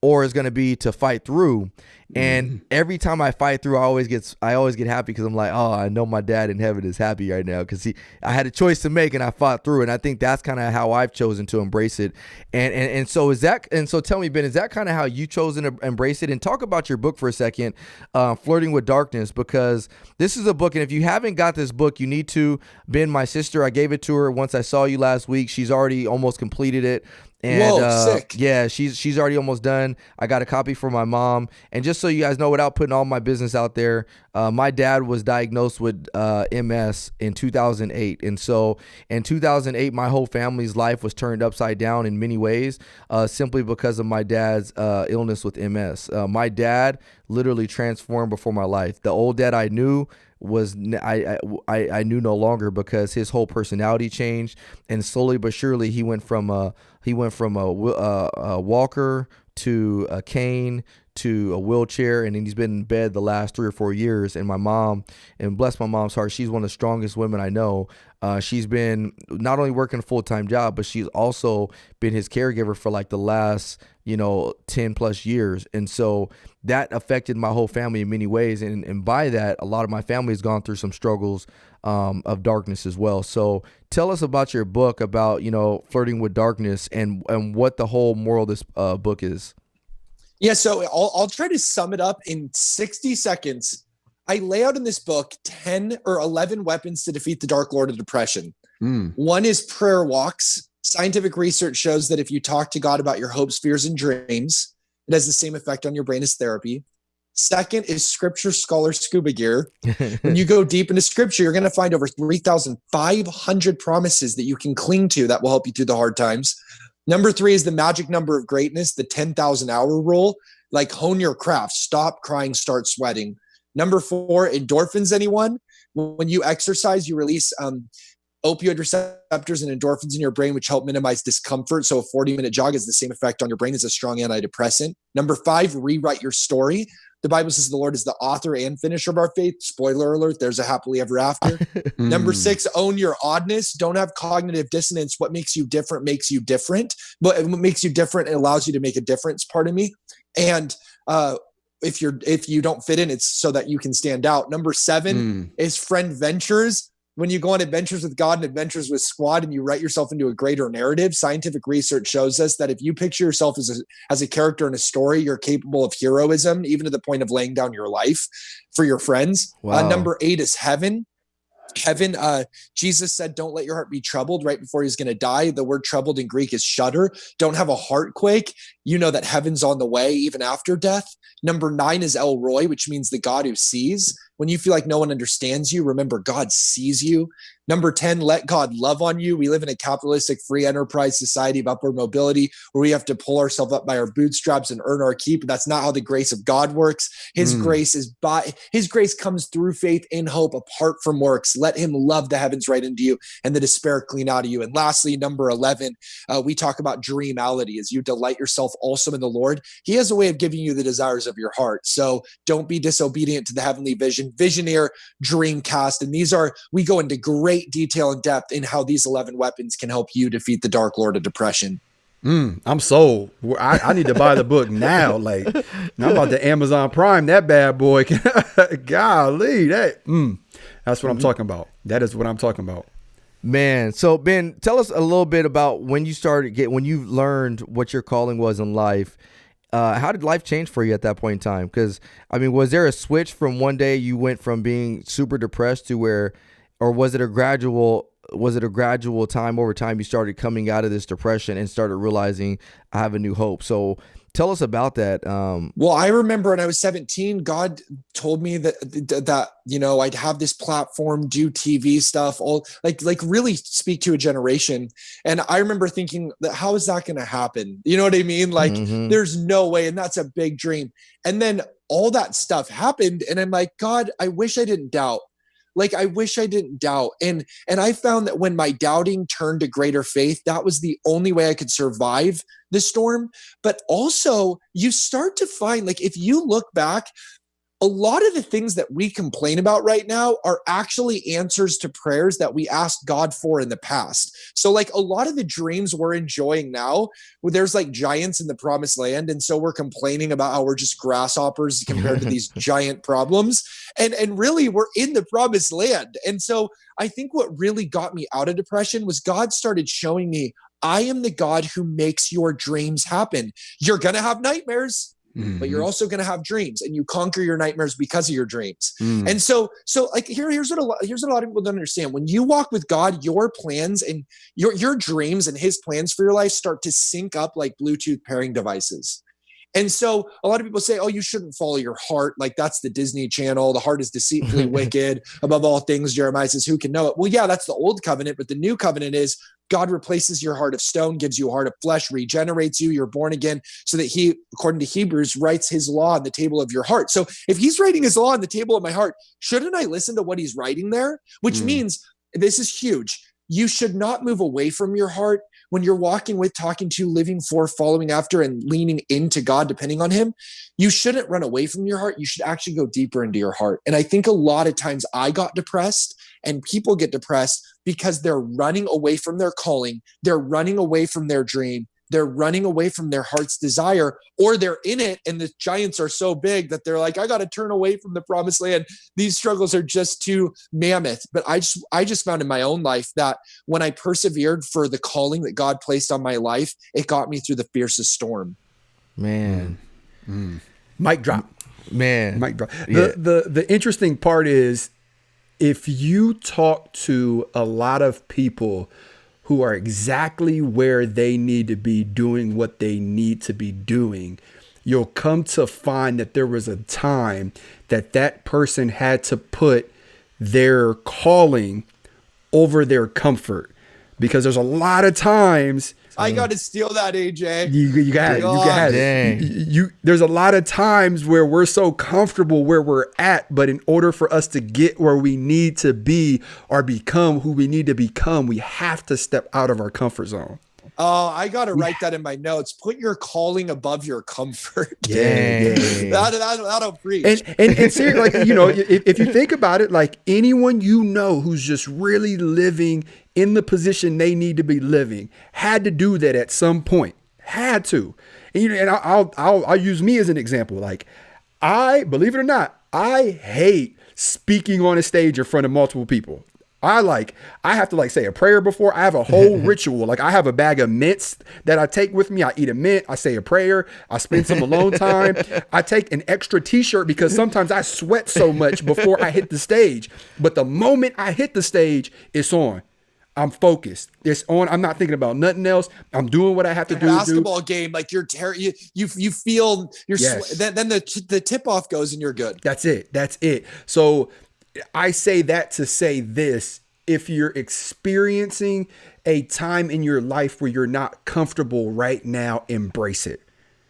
or it's going to be to fight through. And every time I fight through, I always get happy, because I'm like, oh, I know my dad in heaven is happy right now, because I had a choice to make and I fought through. And I think that's kind of how I've chosen to embrace it. And so tell me, Ben, is that kind of how you chosen to embrace it? And talk about your book for a second, Flirting with Darkness, because this is a book, and if you haven't got this book, you need to. Ben, my sister, I gave it to her once I saw you last week. She's already almost completed it. And
sick.
Yeah, she's already almost done. I got a copy for my mom. And just so you guys know, without putting all my business out there, my dad was diagnosed with MS in 2008. And so in 2008, my whole family's life was turned upside down in many ways, simply because of my dad's illness with MS. My dad literally transformed before my life. The old dad I knew I knew no longer, because his whole personality changed, and slowly but surely he went from a walker to a cane to a wheelchair, and then he's been in bed the last 3 or 4 years. And my mom, and bless my mom's heart, she's one of the strongest women I know. She's been not only working a full-time job, but she's also been his caregiver for like the last 10 plus years. And so that affected my whole family in many ways. And by that, a lot of my family has gone through some struggles of darkness as well. So tell us about your book, about, Flirting with Darkness, and what the whole moral of this book is.
Yeah, so I'll try to sum it up in 60 seconds. I lay out in this book 10 or 11 weapons to defeat the Dark Lord of Depression. One is prayer walks. Scientific research shows that if you talk to God about your hopes, fears, and dreams, it has the same effect on your brain as therapy. Second is scripture scholar scuba gear. When you go deep into scripture, you're going to find over 3,500 promises that you can cling to that will help you through the hard times. Number 3 is the magic number of greatness, the 10,000 hour rule. Like, hone your craft, stop crying, start sweating. Number 4, endorphins, anyone? When you exercise, you release opioid receptors and endorphins in your brain, which help minimize discomfort. So a 40-minute jog has the same effect on your brain as a strong antidepressant. Number 5, rewrite your story. The Bible says the Lord is the author and finisher of our faith. Spoiler alert, there's a happily ever after. Number 6, own your oddness. Don't have cognitive dissonance. What makes you different makes you different. But what makes you different, it allows you to make a difference, pardon me. And if you don't fit in, it's so that you can stand out. Number 7 is friend ventures. When you go on adventures with God and adventures with squad, and you write yourself into a greater narrative, scientific research shows us that if you picture yourself as a character in a story, you're capable of heroism, even to the point of laying down your life for your friends.
Wow.
Number 8 is heaven. Jesus said, don't let your heart be troubled right before he's going to die. The word troubled in Greek is shudder. Don't have a heart quake. You know that heaven's on the way even after death. Number 9 is El Roy, which means the God who sees. When you feel like no one understands you, remember God sees you. Number 10, let God love on you. We live in a capitalistic free enterprise society of upward mobility where we have to pull ourselves up by our bootstraps and earn our keep. That's not how the grace of God works. His grace comes through faith in hope apart from works. Let him love the heavens right into you and the despair clean out of you. And lastly, number 11, we talk about dreamality. As you delight yourself also in the Lord, he has a way of giving you the desires of your heart. So don't be disobedient to the heavenly vision. Visioneer, Dreamcast. And we go into great great detail and depth in how these 11 weapons can help you defeat the Dark Lord of Depression.
I'm sold. I need to buy the book now. Like, I'm about to Amazon Prime that bad boy. Golly, that's what I'm talking about. That is what I'm talking about.
Man, so Ben, tell us a little bit about when you when you learned what your calling was in life. How did life change for you at that point in time? Because, I mean, was there a switch from one day you went from being super depressed to where, or was it a gradual time over time you started coming out of this depression and started realizing I have a new hope? So tell us about that.
Well, I remember when I was 17, God told me that, you know, I'd have this platform, do TV stuff, all like really speak to a generation. And I remember thinking that, how is that going to happen? You know what I mean? Like, there's no way. And that's a big dream. And then all that stuff happened. And I'm like, God, I wish I didn't doubt. Like, I wish I didn't doubt. And I found that when my doubting turned to greater faith, that was the only way I could survive the storm. But also, you start to find, like, if you look back, a lot of the things that we complain about right now are actually answers to prayers that we asked God for in the past. So, like, a lot of the dreams we're enjoying now, where there's like giants in the promised land. And so we're complaining about how we're just grasshoppers compared to these giant problems. And really, we're in the promised land. And so I think what really got me out of depression was God started showing me, I am the God who makes your dreams happen. You're going to have nightmares. But you're also going to have dreams, and you conquer your nightmares because of your dreams. And so like, here's what a lot of people don't understand. When you walk with God, your plans and your dreams and his plans for your life start to sync up like Bluetooth pairing devices. And so a lot of people say, oh, you shouldn't follow your heart. Like, that's the Disney Channel. The heart is deceitfully wicked. Above all things, Jeremiah says, who can know it? Well, yeah, that's the old covenant. But the new covenant is God replaces your heart of stone, gives you a heart of flesh, regenerates you. You're born again so that he, according to Hebrews, writes his law on the table of your heart. So if he's writing his law on the table of my heart, shouldn't I listen to what he's writing there? Which means, this is huge, you should not move away from your heart when you're walking with, talking to, living for, following after, and leaning into God, depending on him. You shouldn't run away from your heart. You should actually go deeper into your heart. And I think a lot of times I got depressed, and people get depressed because they're running away from their calling. They're running away from their dream. They're running away from their heart's desire, or they're in it and the giants are so big that they're like, I got to turn away from the promised land. These struggles are just too mammoth. But I just found in my own life that when I persevered for the calling that God placed on my life, it got me through the fiercest storm.
Man.
Mic drop.
Man.
Mic drop.
Yeah.
The interesting part is, if you talk to a lot of people who are exactly where they need to be doing what they need to be doing, you'll come to find that there was a time that person had to put their calling over their comfort. Because there's a lot of times,
I got to steal that, AJ.
You got it. There's a lot of times where we're so comfortable where we're at, but in order for us to get where we need to be or become who we need to become, we have to step out of our comfort zone.
Oh, I got to write that in my notes. Put your calling above your comfort.
Yeah.
That'll preach.
And seriously, like, you know, if you think about it, like, anyone you know who's just really living in the position they need to be living had to do that at some point. Had to. And, you know, and I'll use me as an example. Like, I, believe it or not, I hate speaking on a stage in front of multiple people. I have to say a prayer before. I have a whole ritual. Like, I have a bag of mints that I take with me. I eat a mint. I say a prayer. I spend some alone time. I take an extra t-shirt because sometimes I sweat so much before I hit the stage. But the moment I hit the stage, it's on. I'm focused. It's on. I'm not thinking about nothing else. I'm doing what I have to do.
Basketball game, like, you feel your
yes.
then the tip off goes and you're good.
That's it. So I say that to say this: if you're experiencing a time in your life where you're not comfortable right now, embrace it.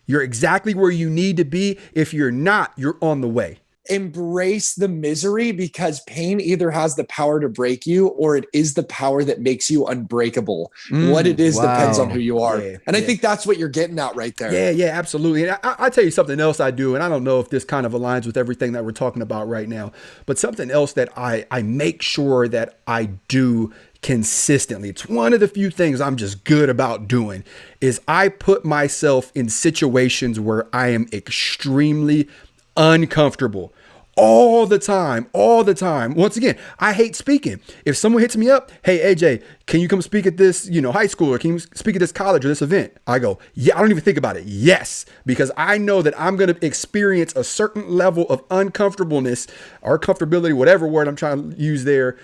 You're exactly where you need to be. If you're not, you're on the way.
embrace the misery, because pain either has the power to break you or it is the power that makes you unbreakable. What it is depends on who you are.
Yeah,
and I think that's what you're getting at right there.
Yeah, absolutely. And I tell you something else I do, and I don't know if this kind of aligns with everything that we're talking about right now, but something else that I make sure that I do consistently, it's one of the few things I'm just good about doing, is I put myself in situations where I am extremely uncomfortable. All the time. Once again, I hate speaking. If someone hits me up, hey, AJ, can you come speak at this, high school, or can you speak at this college or this event? I go, yeah, I don't even think about it. Yes, because I know that I'm going to experience a certain level of uncomfortableness or comfortability, whatever word I'm trying to use there,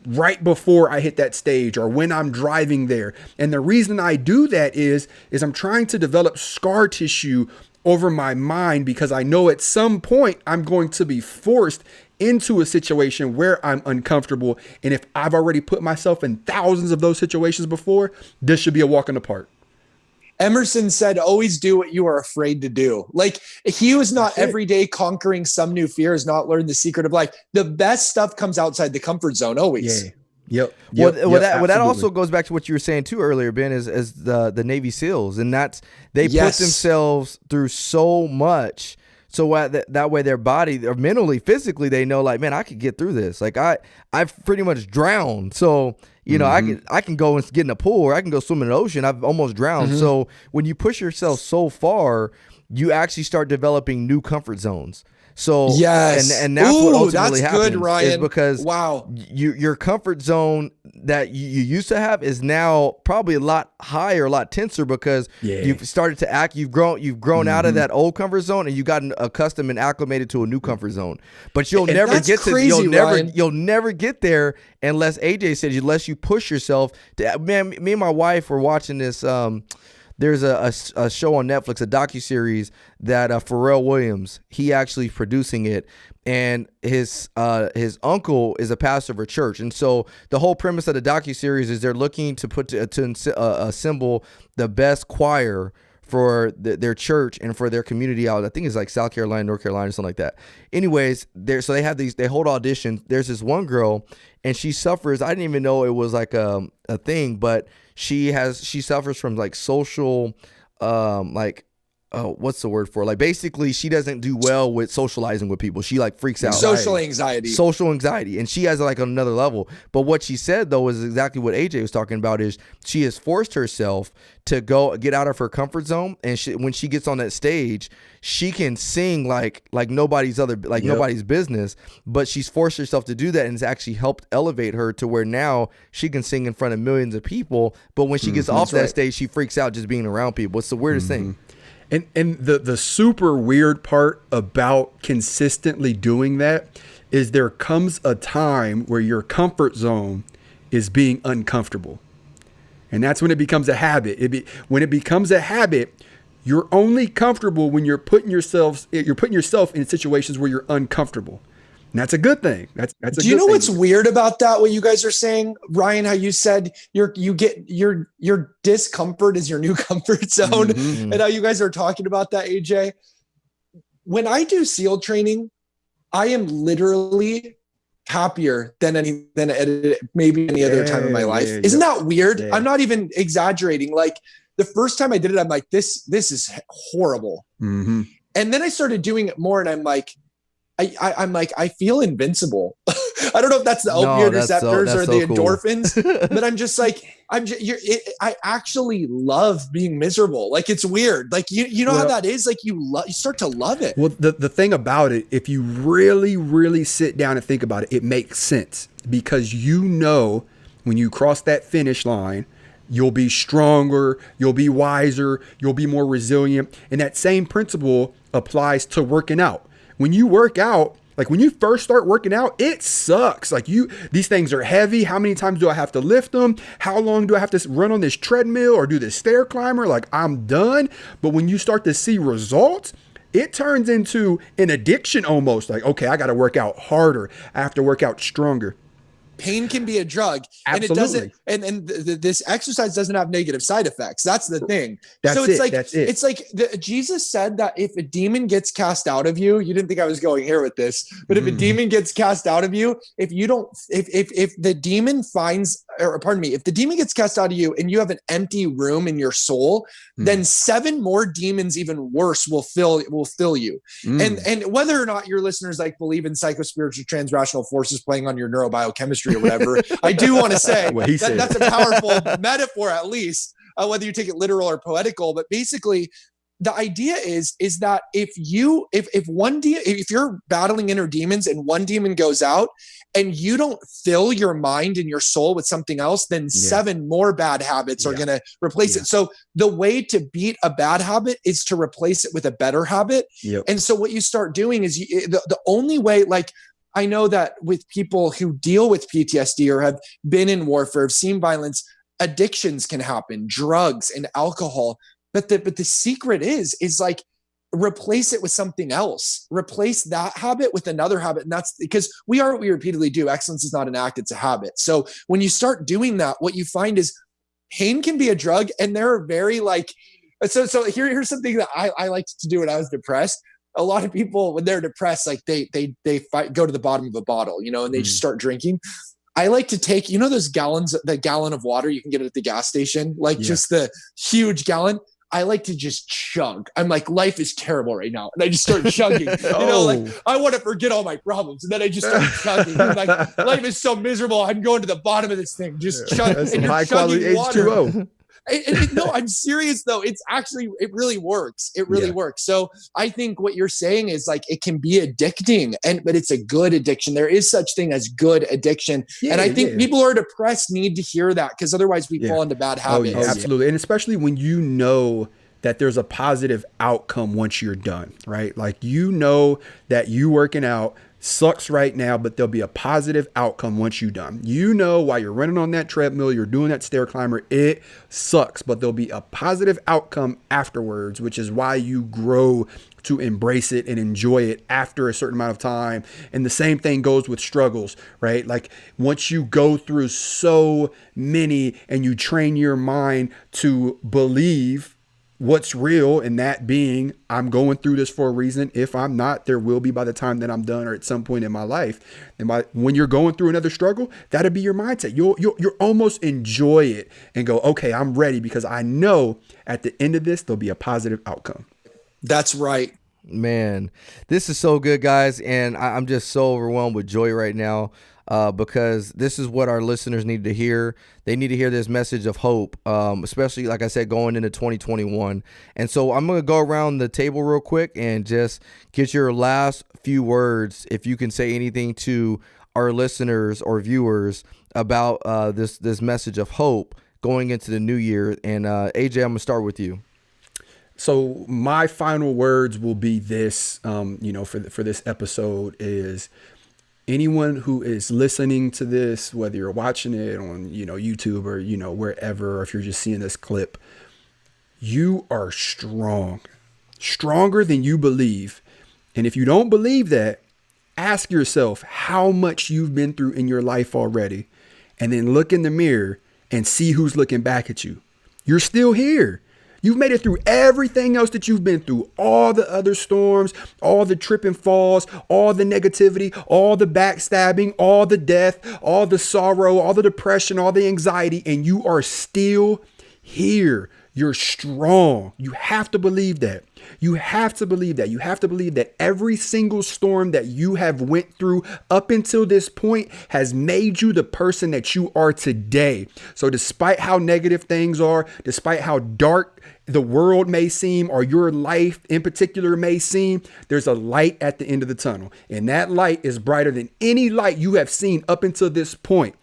right before I hit that stage or when I'm driving there. And the reason I do that is I'm trying to develop scar tissue over my mind, because I know at some point I'm going to be forced into a situation where I'm uncomfortable. And if I've already put myself in thousands of those situations before, this should be a walk in the park.
Emerson said, always do what you are afraid to do. Like, he who is not every day conquering some new fear has not learned the secret of life. The best stuff comes outside the comfort zone always.
Yeah. Yep.
That also goes back to what you were saying too earlier, Ben, is the Navy SEALs, and that's they put themselves through so much, so that way their body, or mentally, physically, they know, like, man, I could get through this. Like I've pretty much drowned, so I can go and get in a pool, or I can go swim in the ocean. I've almost drowned. So when you push yourself so far, you actually start developing new comfort zones. So
yes,
and that's what ultimately happens.
Good, Ryan.
Is because your comfort zone that you used to have is now probably a lot higher, a lot tenser, because you've started to act. You've grown out of that old comfort zone, and you've gotten accustomed and acclimated to a new comfort zone. But you'll never get to you'll never get there unless AJ said, unless you push yourself. Man, me and my wife were watching this. There's a show on Netflix, a docuseries that Pharrell Williams, he actually producing it, and his uncle is a pastor of a church, and so the whole premise of the docuseries is they're looking to assemble the best choir for their church and for their community out. I think it's like South Carolina, North Carolina, something like that. Anyways, they hold auditions. There's this one girl, and she suffers. I didn't even know it was like a thing, but she suffers from like social, what's the word for it? Like, basically she doesn't do well with socializing with people. She like freaks out.
Social anxiety. And she has like another level. But what she said though is exactly what AJ was talking about, is she has forced herself to get out of her comfort zone. And when she gets on that stage, she can sing like nobody's business, but she's forced herself to do that, and it's actually helped elevate her to where now she can sing in front of millions of people. But when she gets off that stage, she freaks out just being around people. It's the weirdest thing.
And the super weird part about consistently doing that is there comes a time where your comfort zone is being uncomfortable. And that's when it becomes a habit. When it becomes a habit, you're only comfortable when you're putting yourself in situations where you're uncomfortable. And that's a good thing. Do you know
what's weird about that? What you guys are saying, Ryan, how you said your discomfort is your new comfort zone, and how you guys are talking about that, AJ. When I do SEAL training, I am literally happier than maybe any other time in my life. Isn't that weird? Yeah. I'm not even exaggerating. Like, the first time I did it, I'm like, this is horrible. And then I started doing it more, and I'm like, I feel invincible. I don't know if that's the opioid receptors or the endorphins, but I'm just like, I actually love being miserable. Like, it's weird. Like, you know how that is? Like, you start to love it.
Well, the thing about it, if you really, really sit down and think about it, it makes sense, because when you cross that finish line, you'll be stronger, you'll be wiser, you'll be more resilient. And that same principle applies to working out. When you work out, like when you first start working out, it sucks. Like, these things are heavy. How many times do I have to lift them? How long do I have to run on this treadmill or do this stair climber? Like, I'm done. But when you start to see results, it turns into an addiction almost. Like, okay, I got to work out harder. I have to work out stronger.
Pain can be a drug.
Absolutely.
And it doesn't, this exercise doesn't have negative side effects. That's the thing.
That's
so it's
it.
like,
That's it.
it's like Jesus said that if a demon gets cast out of you, you didn't think I was going here with this, but if a demon gets cast out of you, if the demon finds, or pardon me, if the demon gets cast out of you and you have an empty room in your soul, then 7 more demons, even worse, will fill you. And whether or not your listeners like believe in psychospiritual transrational forces playing on your neurobiochemistry or whatever, I do want to say that's a powerful metaphor, at least, whether you take it literal or poetical. But basically, the idea is that if you're battling inner demons and one demon goes out and you don't fill your mind and your soul with something else, then 7 more bad habits are going to replace it. So the way to beat a bad habit is to replace it with a better habit. And so what you start doing is the only way, like, I know that with people who deal with PTSD or have been in warfare, have seen violence, addictions can happen, drugs and alcohol. But the secret is like, replace it with something else. Replace that habit with another habit. And that's because we are what we repeatedly do. Excellence is not an act, it's a habit. So when you start doing that, what you find is pain can be a drug. And there are very like, so here's something that I liked to do when I was depressed. A lot of people, when they're depressed, like they go to the bottom of a bottle, and they just start drinking. I like to take, those the gallon of water you can get at the gas station, just the huge gallon. I like to just chug. I'm like, life is terrible right now. And I just start chugging, like I want to forget all my problems. And then I just start chugging. I'm like, life is so miserable. I'm going to the bottom of this thing. Just chug.
That's
and you're
high quality H2O.
No, I'm serious though. It's actually, it really works. It really works. So I think what you're saying is like, it can be addicting, but it's a good addiction. There is such thing as good addiction. And I think people who are depressed need to hear that, because otherwise we fall into bad habits.
Absolutely. And especially when you know that there's a positive outcome once you're done, right? Like, that you working out sucks right now, but there'll be a positive outcome once you're done. While you're running on that treadmill, you're doing that stair climber, it sucks, but there'll be a positive outcome afterwards, which is why you grow to embrace it and enjoy it after a certain amount of time. And the same thing goes with struggles, right? Like, once you go through so many and you train your mind to believe what's real, and that being, I'm going through this for a reason. If I'm not, there will be by the time that I'm done, or at some point in my life. And when you're going through another struggle, that'll be your mindset. You'll almost enjoy it and go, okay, I'm ready, because I know at the end of this, there'll be a positive outcome.
That's right.
Man, this is so good, guys. And I'm just so overwhelmed with joy right now. Because this is what our listeners need to hear. They need to hear this message of hope, especially, like I said, going into 2021. And so I'm going to go around the table real quick and just get your last few words, if you can say anything to our listeners or viewers about this message of hope going into the new year. And AJ, I'm going to start with you.
So my final words will be this, for this episode is, anyone who is listening to this, whether you're watching it on, YouTube or, wherever, or if you're just seeing this clip, you are strong, stronger than you believe. And if you don't believe that, ask yourself how much you've been through in your life already, and then look in the mirror and see who's looking back at you. You're still here. You've made it through everything else that you've been through, all the other storms, all the trip and falls, all the negativity, all the backstabbing, all the death, all the sorrow, all the depression, all the anxiety, and you are still here. You're strong. You have to believe that. You have to believe that. You have to believe that every single storm that you have went through up until this point has made you the person that you are today. So despite how negative things are, despite how dark the world may seem, or your life in particular may seem, there's a light at the end of the tunnel. And that light is brighter than any light you have seen up until this point.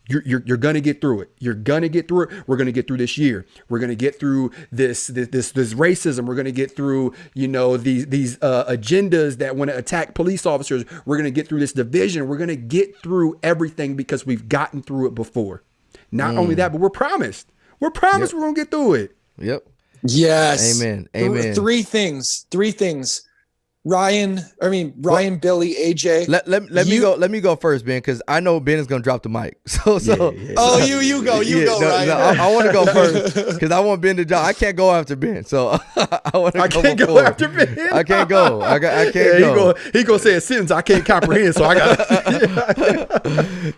You're going to get through it. You're going to get through it. We're going to get through this year. We're going to get through this racism. We're going to get through, these agendas that want to attack police officers. We're going to get through this division. We're going to get through everything because we've gotten through it before. Not only that, but we're promised. We're promised we're going to get through it.
Yep.
Yes.
Amen. Amen.
Three things. Ryan, Billy, AJ.
Let me go first, Ben, because I know Ben is gonna drop the mic.
Oh, you go, Ryan.
I want to go first because I want Ben to drop. I can't go after Ben, so I
can't go after Ben.
I can't go. I can't go.
He gonna say a sentence I can't comprehend, so I got.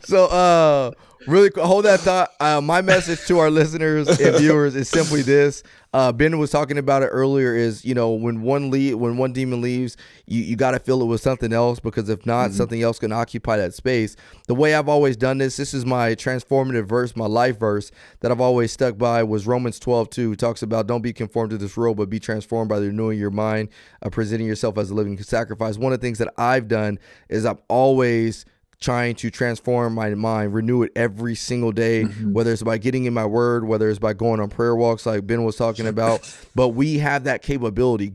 So really hold that thought. My message to our listeners and viewers is simply this. Ben was talking about it earlier is, when one demon leaves, you got to fill it with something else, because if not, something else can occupy that space. The way I've always done this is my transformative verse, my life verse that I've always stuck by was Romans 12:2. It talks about don't be conformed to this world, but be transformed by the renewing your mind, presenting yourself as a living sacrifice. One of the things that I've done is I've always trying to transform my mind, renew it every single day, whether it's by getting in my word, whether it's by going on prayer walks like Ben was talking about. But we have that capability.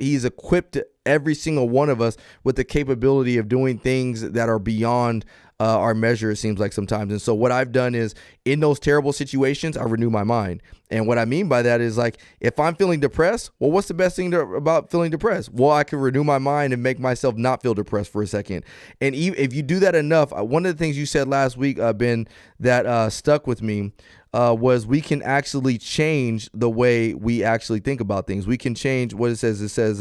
He's equipped every single one of us with the capability of doing things that are beyond our measure, it seems like sometimes. And so what I've done is in those terrible situations, I renew my mind. And what I mean by that is, like, if I'm feeling depressed, well, what's the best thing about feeling depressed? Well, I can renew my mind and make myself not feel depressed for a second. And if you do that enough, one of the things you said last week, Ben, that stuck with me was we can actually change the way we actually think about things. We can change what it says. It says,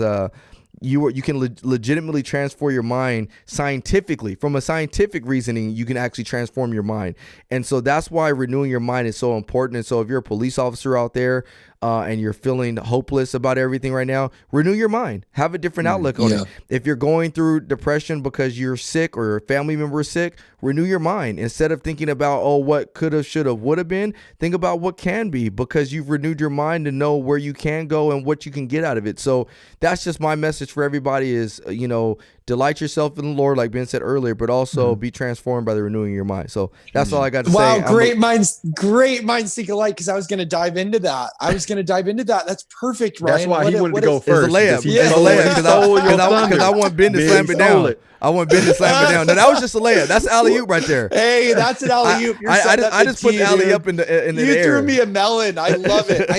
you can legitimately transform your mind scientifically. From a scientific reasoning, you can actually transform your mind. And so that's why renewing your mind is so important. And so if you're a police officer out there and you're feeling hopeless about everything right now, renew your mind. Have a different outlook on it. If you're going through depression because you're sick or your family member is sick, renew your mind. Instead of thinking about, what could have, should have, would have been, think about what can be, because you've renewed your mind to know where you can go and what you can get out of it. So that's just my message for everybody is, delight yourself in the Lord, like Ben said earlier, but also be transformed by the renewing of your mind. So that's all I got to say.
Wow, great minds think alike, because I was going to dive into that. That's perfect, Ryan.
That's why he wanted to go first.
It's a layup. It's a layup because I want Ben to slam it down. I want Ben to slam it down. No, that was just a layup. That's alley-oop right there.
Hey, that's an alley-oop.
I just put the alley-up in the air.
You threw me a melon. I love it.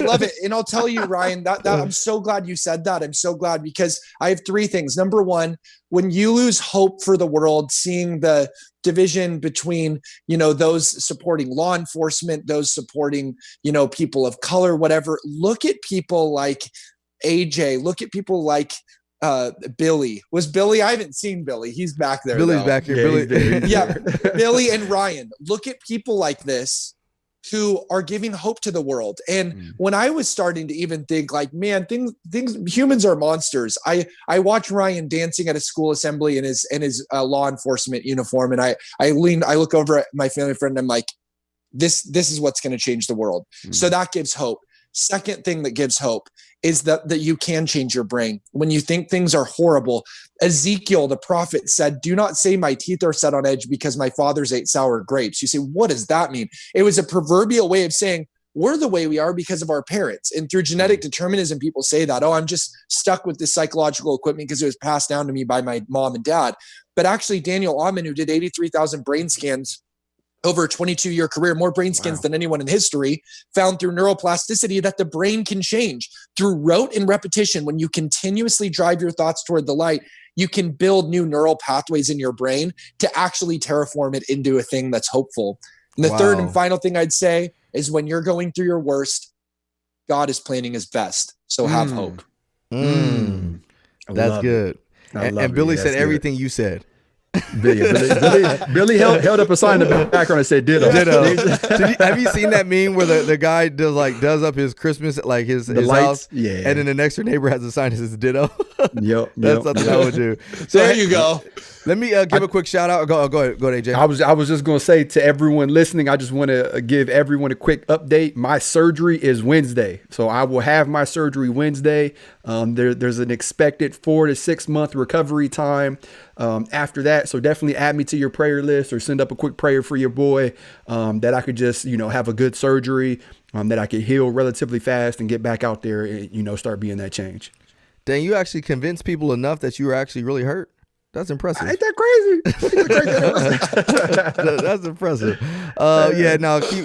And I'll tell you, Ryan, that I'm so glad you said that. I'm so glad, because I have three things. Number one, when you lose hope for the world, seeing the division between, those supporting law enforcement, those supporting, people of color, whatever, look at people like AJ, look at people like Billy. Was Billy? I haven't seen Billy. He's back there.
Billy's back here.
Billy and Ryan. Look at people like this who are giving hope to the world. And when I was starting to even think, like, man, things, humans are monsters. I watch Ryan dancing at a school assembly in his law enforcement uniform, and I look over at my family friend, and I'm like, this is what's going to change the world. So that gives hope. Second thing that gives hope is that you can change your brain. When you think things are horrible, Ezekiel, the prophet, said, do not say my teeth are set on edge because my fathers ate sour grapes. You say, what does that mean? It was a proverbial way of saying we're the way we are because of our parents. And through genetic determinism, people say that, I'm just stuck with this psychological equipment because it was passed down to me by my mom and dad. But actually, Daniel Amen, who did 83,000 brain scans over a 22-year career, more brain scans than anyone in history, found through neuroplasticity that the brain can change through rote and repetition. When you continuously drive your thoughts toward the light, you can build new neural pathways in your brain to actually terraform it into a thing that's hopeful. And the third and final thing I'd say is, when you're going through your worst, God is planning his best. So have hope.
That's good. And Billy said everything you said.
Billy held up a sign in the background and said ditto.
Have you seen that meme where the guy does up his Christmas, like his house, and then the next door neighbor has a sign that says ditto? That's something I would do.
So there you go.
Let me give a quick shout out. Go ahead, AJ.
I was just going to say to everyone listening, I just want to give everyone a quick update. My surgery is Wednesday, so I will have my surgery Wednesday. There's an expected 4 to 6 month recovery time after that. So definitely add me to your prayer list, or send up a quick prayer for your boy, that I could just, have a good surgery, that I could heal relatively fast and get back out there and, start being that change.
Dang, you actually convinced people enough that you were actually really hurt. That's impressive.
Ain't that crazy?
That's impressive.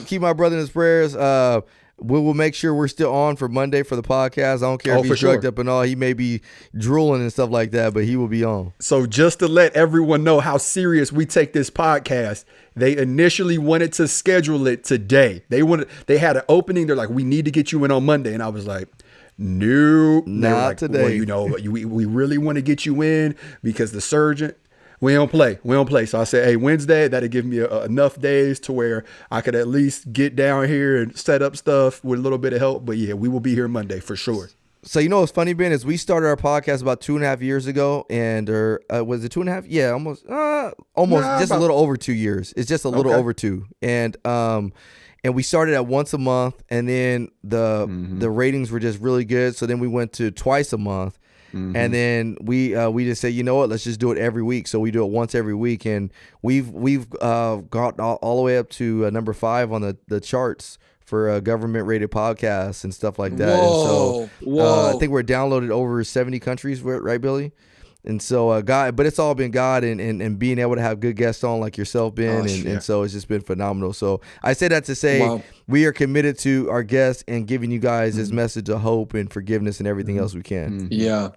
Keep my brother in his prayers. we will make sure we're still on for Monday for the podcast. I don't care if he's drugged up and all. He may be drooling and stuff like that, but he will be on.
So just to let everyone know how serious we take this podcast, they initially wanted to schedule it today. They had an opening. They're like, we need to get you in on Monday. And I was like, no,
not
like,
today.
Well, we really want to get you in because the surgeon, we don't play. So I said, hey, Wednesday, that'll give me enough days to where I could at least get down here and set up stuff with a little bit of help. But yeah, we will be here Monday for sure.
So you know what's funny, Ben, is we started our podcast about 2.5 years ago, and was it 2.5? Yeah, almost, just a little over 2 years. It's just a little over 2, and we started at once a month, and then the ratings were just really good. So then we went to twice a month, and then we just said, you know what, let's just do it every week. So we do it once every week, and we've got all the way up to number 5 on the charts for government rated podcasts and stuff like that.
Whoa,
and so I think we're downloaded over 70 countries, right, Billy? And so God, but it's all been God and being able to have good guests on like yourself, Ben, and so it's just been phenomenal. So I say that to say we are committed to our guests and giving you guys this message of hope and forgiveness and everything else we can.
Yeah.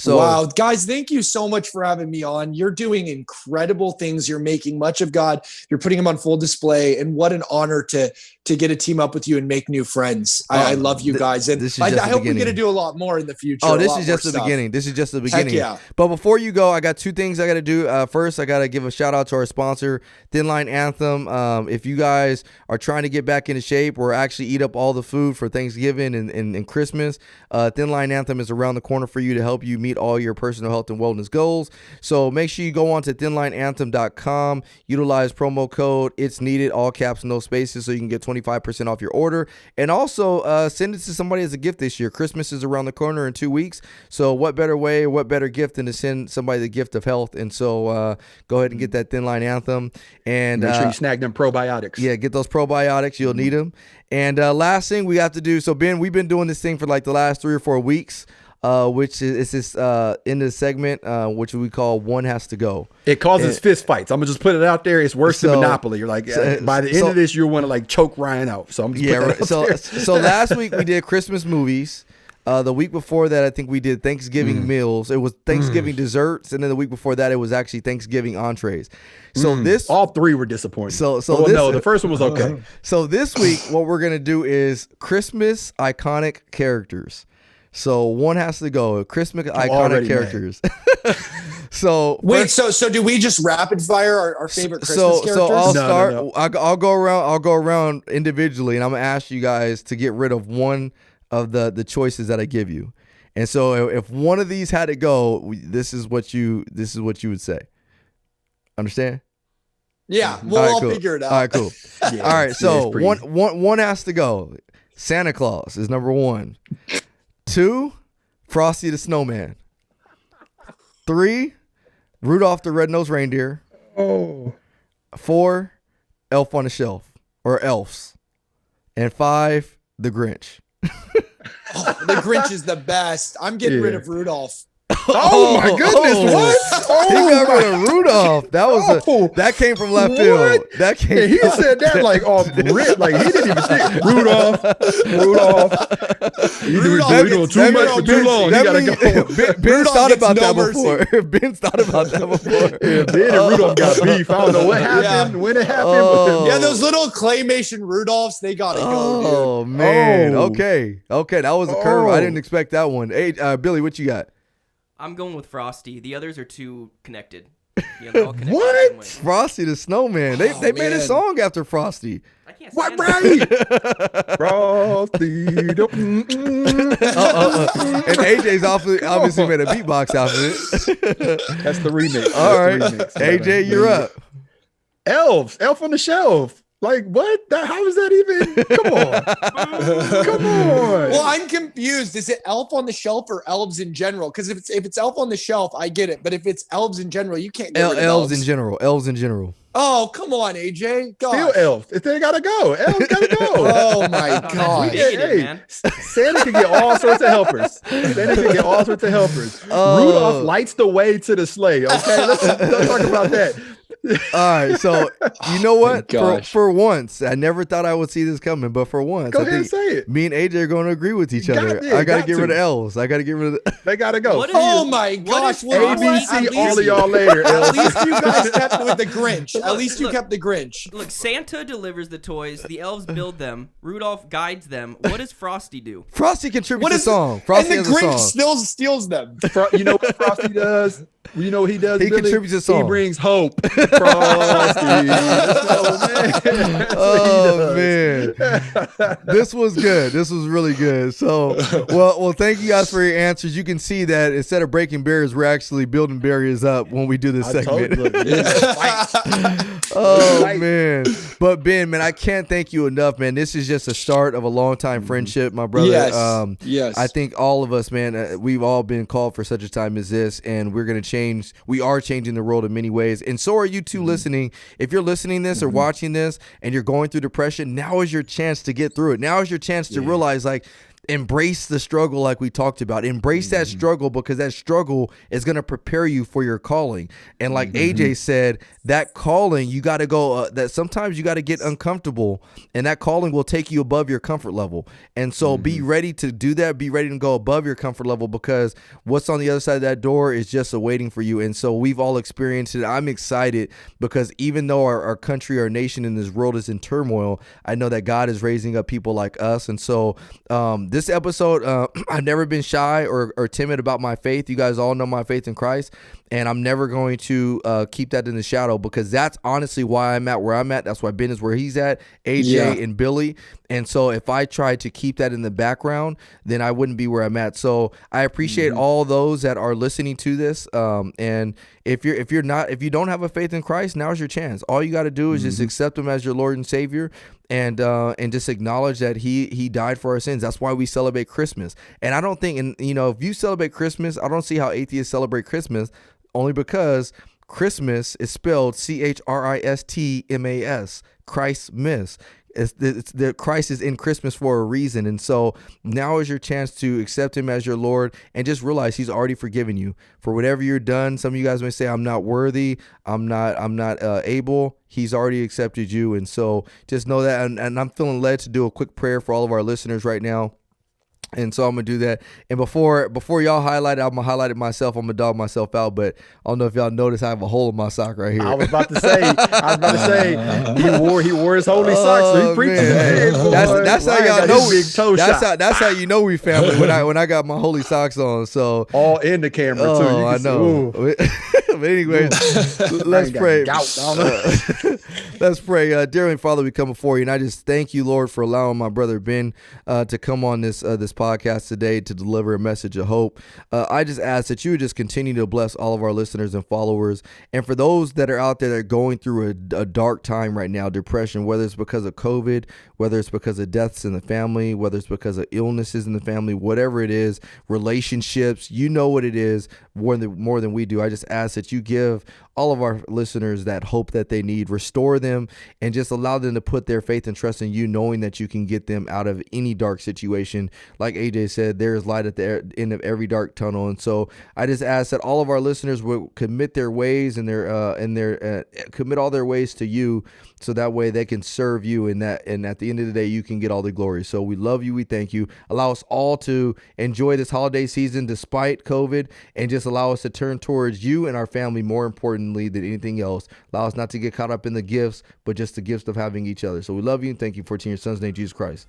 So,
wow, guys, thank you so much for having me on. You're doing incredible things. You're making much of God. You're putting him on full display. And what an honor to get a team up with you and make new friends. I love you guys. And I hope we get to do a lot more in the future.
Oh, this is just the beginning. This is just the beginning.
Heck yeah.
But before you go, I got 2 things I got to do. First, I got to give a shout out to our sponsor, Thin Line Anthem. If you guys are trying to get back into shape or actually eat up all the food for Thanksgiving and Christmas, Thin Line Anthem is around the corner for you to help you meet all your personal health and wellness goals. So make sure you go on to thinlineanthem.com, utilize promo code It's Needed, all caps, no spaces, so you can get 25% off your order. And also send it to somebody as a gift this year. Christmas is around the corner in 2 weeks. So what better way, what better gift than to send somebody the gift of health? And so go ahead and get that Thin Line Anthem. And
make sure you snag them probiotics.
Yeah, get those probiotics. You'll need them. And last thing we have to do. So Ben, we've been doing this thing for like the last 3 or 4 weeks. Which is this in the segment, which we call One Has to Go.
It causes fist fights. I'm gonna just put it out there. It's worse than Monopoly. You're like, by the end of this, you'll want to like choke Ryan out. So I'm just putting that out there.
So last week we did Christmas movies. The week before that, I think we did Thanksgiving meals. It was Thanksgiving desserts, and then the week before that, it was actually Thanksgiving entrees. So
all 3 were disappointing.
So
no, the first one was okay.
So this week, what we're gonna do is Christmas iconic characters. So One Has to Go. Christmas iconic characters. So
wait, so do we just rapid fire our favorite Christmas characters?
So I'll start. No. I'll go around. I'll go around individually, and I'm gonna ask you guys to get rid of one of the choices that I give you. And so if one of these had to go, this is what you would say. Understand?
Yeah, we'll all figure it out.
All right, cool. Yeah, all right, so one has to go. Santa Claus is number 1. 2, Frosty the Snowman. 3, Rudolph the Red-Nosed Reindeer. 4, Elf on the Shelf, or Elves. And 5, the Grinch.
The Grinch is the best. I'm getting rid of Rudolph.
Oh my goodness! What?
He got rid of Rudolph. That came from left field. That came.
He said that like off rip. Like he didn't even think Rudolph. You doing too much for too long. You gotta go.
Ben's thought about that before. Ben's thought about that before.
Yeah, Ben and Rudolph got beef. I don't know what happened, when it happened.
Yeah, those little claymation Rudolphs, they gotta go, dude.
Oh man. Okay, that was a curve. I didn't expect that one. Hey, Billy, what you got?
I'm going with Frosty. The others are too connected. Yeah, they're all connected.
What? Frosty the Snowman. They made a song after Frosty.
I can't
what,
stand
right? Frosty.
And AJ's obviously made a beatbox out of it.
That's the remix.
All right. AJ, you're up.
Elf on the Shelf. Like, what? How is that even? Come on. Come on.
Well, I'm confused. Is it Elf on the Shelf or elves in general? Because if it's Elf on the Shelf, I get it. But if it's elves in general, you can't get rid of
elves in general. Elves in general.
Oh, come on, AJ. God.
Still elf. They gotta go. Elves gotta go.
Oh my God.
Man.
Santa can get all sorts of helpers. Rudolph lights the way to the sleigh. Okay, let's talk about that.
right, so you know what?
gosh.
For once, I never thought I would see this coming, but for once,
Go
I
ahead and
think
say it.
me and AJ are going to agree with each other.
Got it,
I got to
got
get rid
to.
of L's. I got to get rid of.
They gotta go.
What
Oh
is-
my
what
gosh!
is
well,
Frosty?
at
ABC, all
least-
of y'all later.
At least you guys kept it with the Grinch. At
Look,
least you
look.
kept the Grinch.
Look, Santa delivers the toys. The elves build them. Rudolph guides them. What does Frosty do?
Frosty contributes
What
a
is
song. Frosty
and
has
the
a
Grinch
song.
still steals them.
You know what Frosty does? You know what he does?
He
Billy?
contributes a song.
He brings hope. Frosty.
Oh man, this was good. This was really good. So, well, thank you guys for your answers. You can see that instead of breaking barriers, we're actually building barriers up when we do this segment. Oh man, but Ben, man, I can't thank you enough, man. This is just a start of a long time friendship, my brother.
Yes. Yes.
I think all of us, man, we've all been called for such a time as this, and we're gonna change. We are changing the world in many ways, and so are you two listening. If you're listening this or watching this, and you're going through depression, now is your chance to get through it. Now is your chance to realize, like, embrace the struggle like we talked about. Embrace that struggle, because that struggle is going to prepare you for your calling. And like AJ said, that calling, you got to go, that sometimes you got to get uncomfortable, and that calling will take you above your comfort level. And so be ready to do that. Be ready to go above your comfort level, because what's on the other side of that door is just awaiting for you. And so we've all experienced it. I'm excited because even though our country, our nation, and this world is in turmoil, I know that God is raising up people like us. And so this episode, I've never been shy or timid about my faith. You guys all know my faith in Christ, and I'm never going to keep that in the shadow, because that's honestly why I'm at where I'm at. That's why Ben is where he's at, AJ and Billy. And so if I tried to keep that in the background, then I wouldn't be where I'm at. So I appreciate all those that are listening to this. And if you don't have a faith in Christ, now's your chance. All you got to do is just accept him as your Lord and Savior, and just acknowledge that he died for our sins. That's why we celebrate Christmas. And I don't think, and if you celebrate Christmas, I don't see how atheists celebrate Christmas, only because Christmas is spelled Christmas, Christmas. The Christ is in Christmas for a reason. And so now is your chance to accept him as your Lord, and just realize he's already forgiven you for whatever you're done. Some of you guys may say, I'm not worthy, I'm not able. He's already accepted you. And so just know that. And I'm feeling led to do a quick prayer for all of our listeners right now. And so I'm going to do that. And before y'all highlight it, I'm going to highlight it myself. I'm going to dog myself out. But I don't know if y'all notice I have a hole in my sock right here.
I was about to say, he wore his holy socks, so he preached.
Hey, that's how y'all know
big toe shot.
that's how you know we family when I got my holy socks on. So
All in the camera too. You
I
can
know. But anyway, let's pray. Let's pray. Dear Heavenly Father, we come before you, and I just thank you, Lord, for allowing my brother Ben to come on this podcast today to deliver a message of hope. I just ask that you would just continue to bless all of our listeners and followers. And for those that are out there that are going through a dark time right now, depression, whether it's because of COVID, whether it's because of deaths in the family, whether it's because of illnesses in the family, whatever it is, relationships, you know what it is more than we do. I just ask that you give all of our listeners that hope that they need, restore them, and just allow them to put their faith and trust in you, knowing that you can get them out of any dark situation. Like AJ said, there is light at the end of every dark tunnel. And so I just ask that all of our listeners will commit their ways and commit all their ways to you, so that way they can serve you, and at the end of the day, you can get all the glory. So we love you. We thank you. Allow us all to enjoy this holiday season despite COVID, and just allow us to turn towards you and our family more importantly than anything else. Allow us not to get caught up in the gifts, but just the gifts of having each other. So we love you and thank you for it in your son's name, Jesus Christ.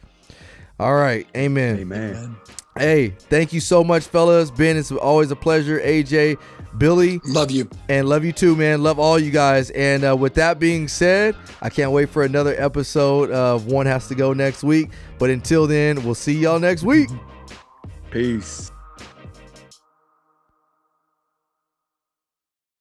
All right. Amen.
Amen.
Hey, thank you so much, fellas. Ben, it's always a pleasure. AJ, Billy,
Love you.
and love you too, man. Love all you guys. And with that being said, I can't wait for another episode of One Has to Go next week. But until then, we'll see y'all next week.
Peace.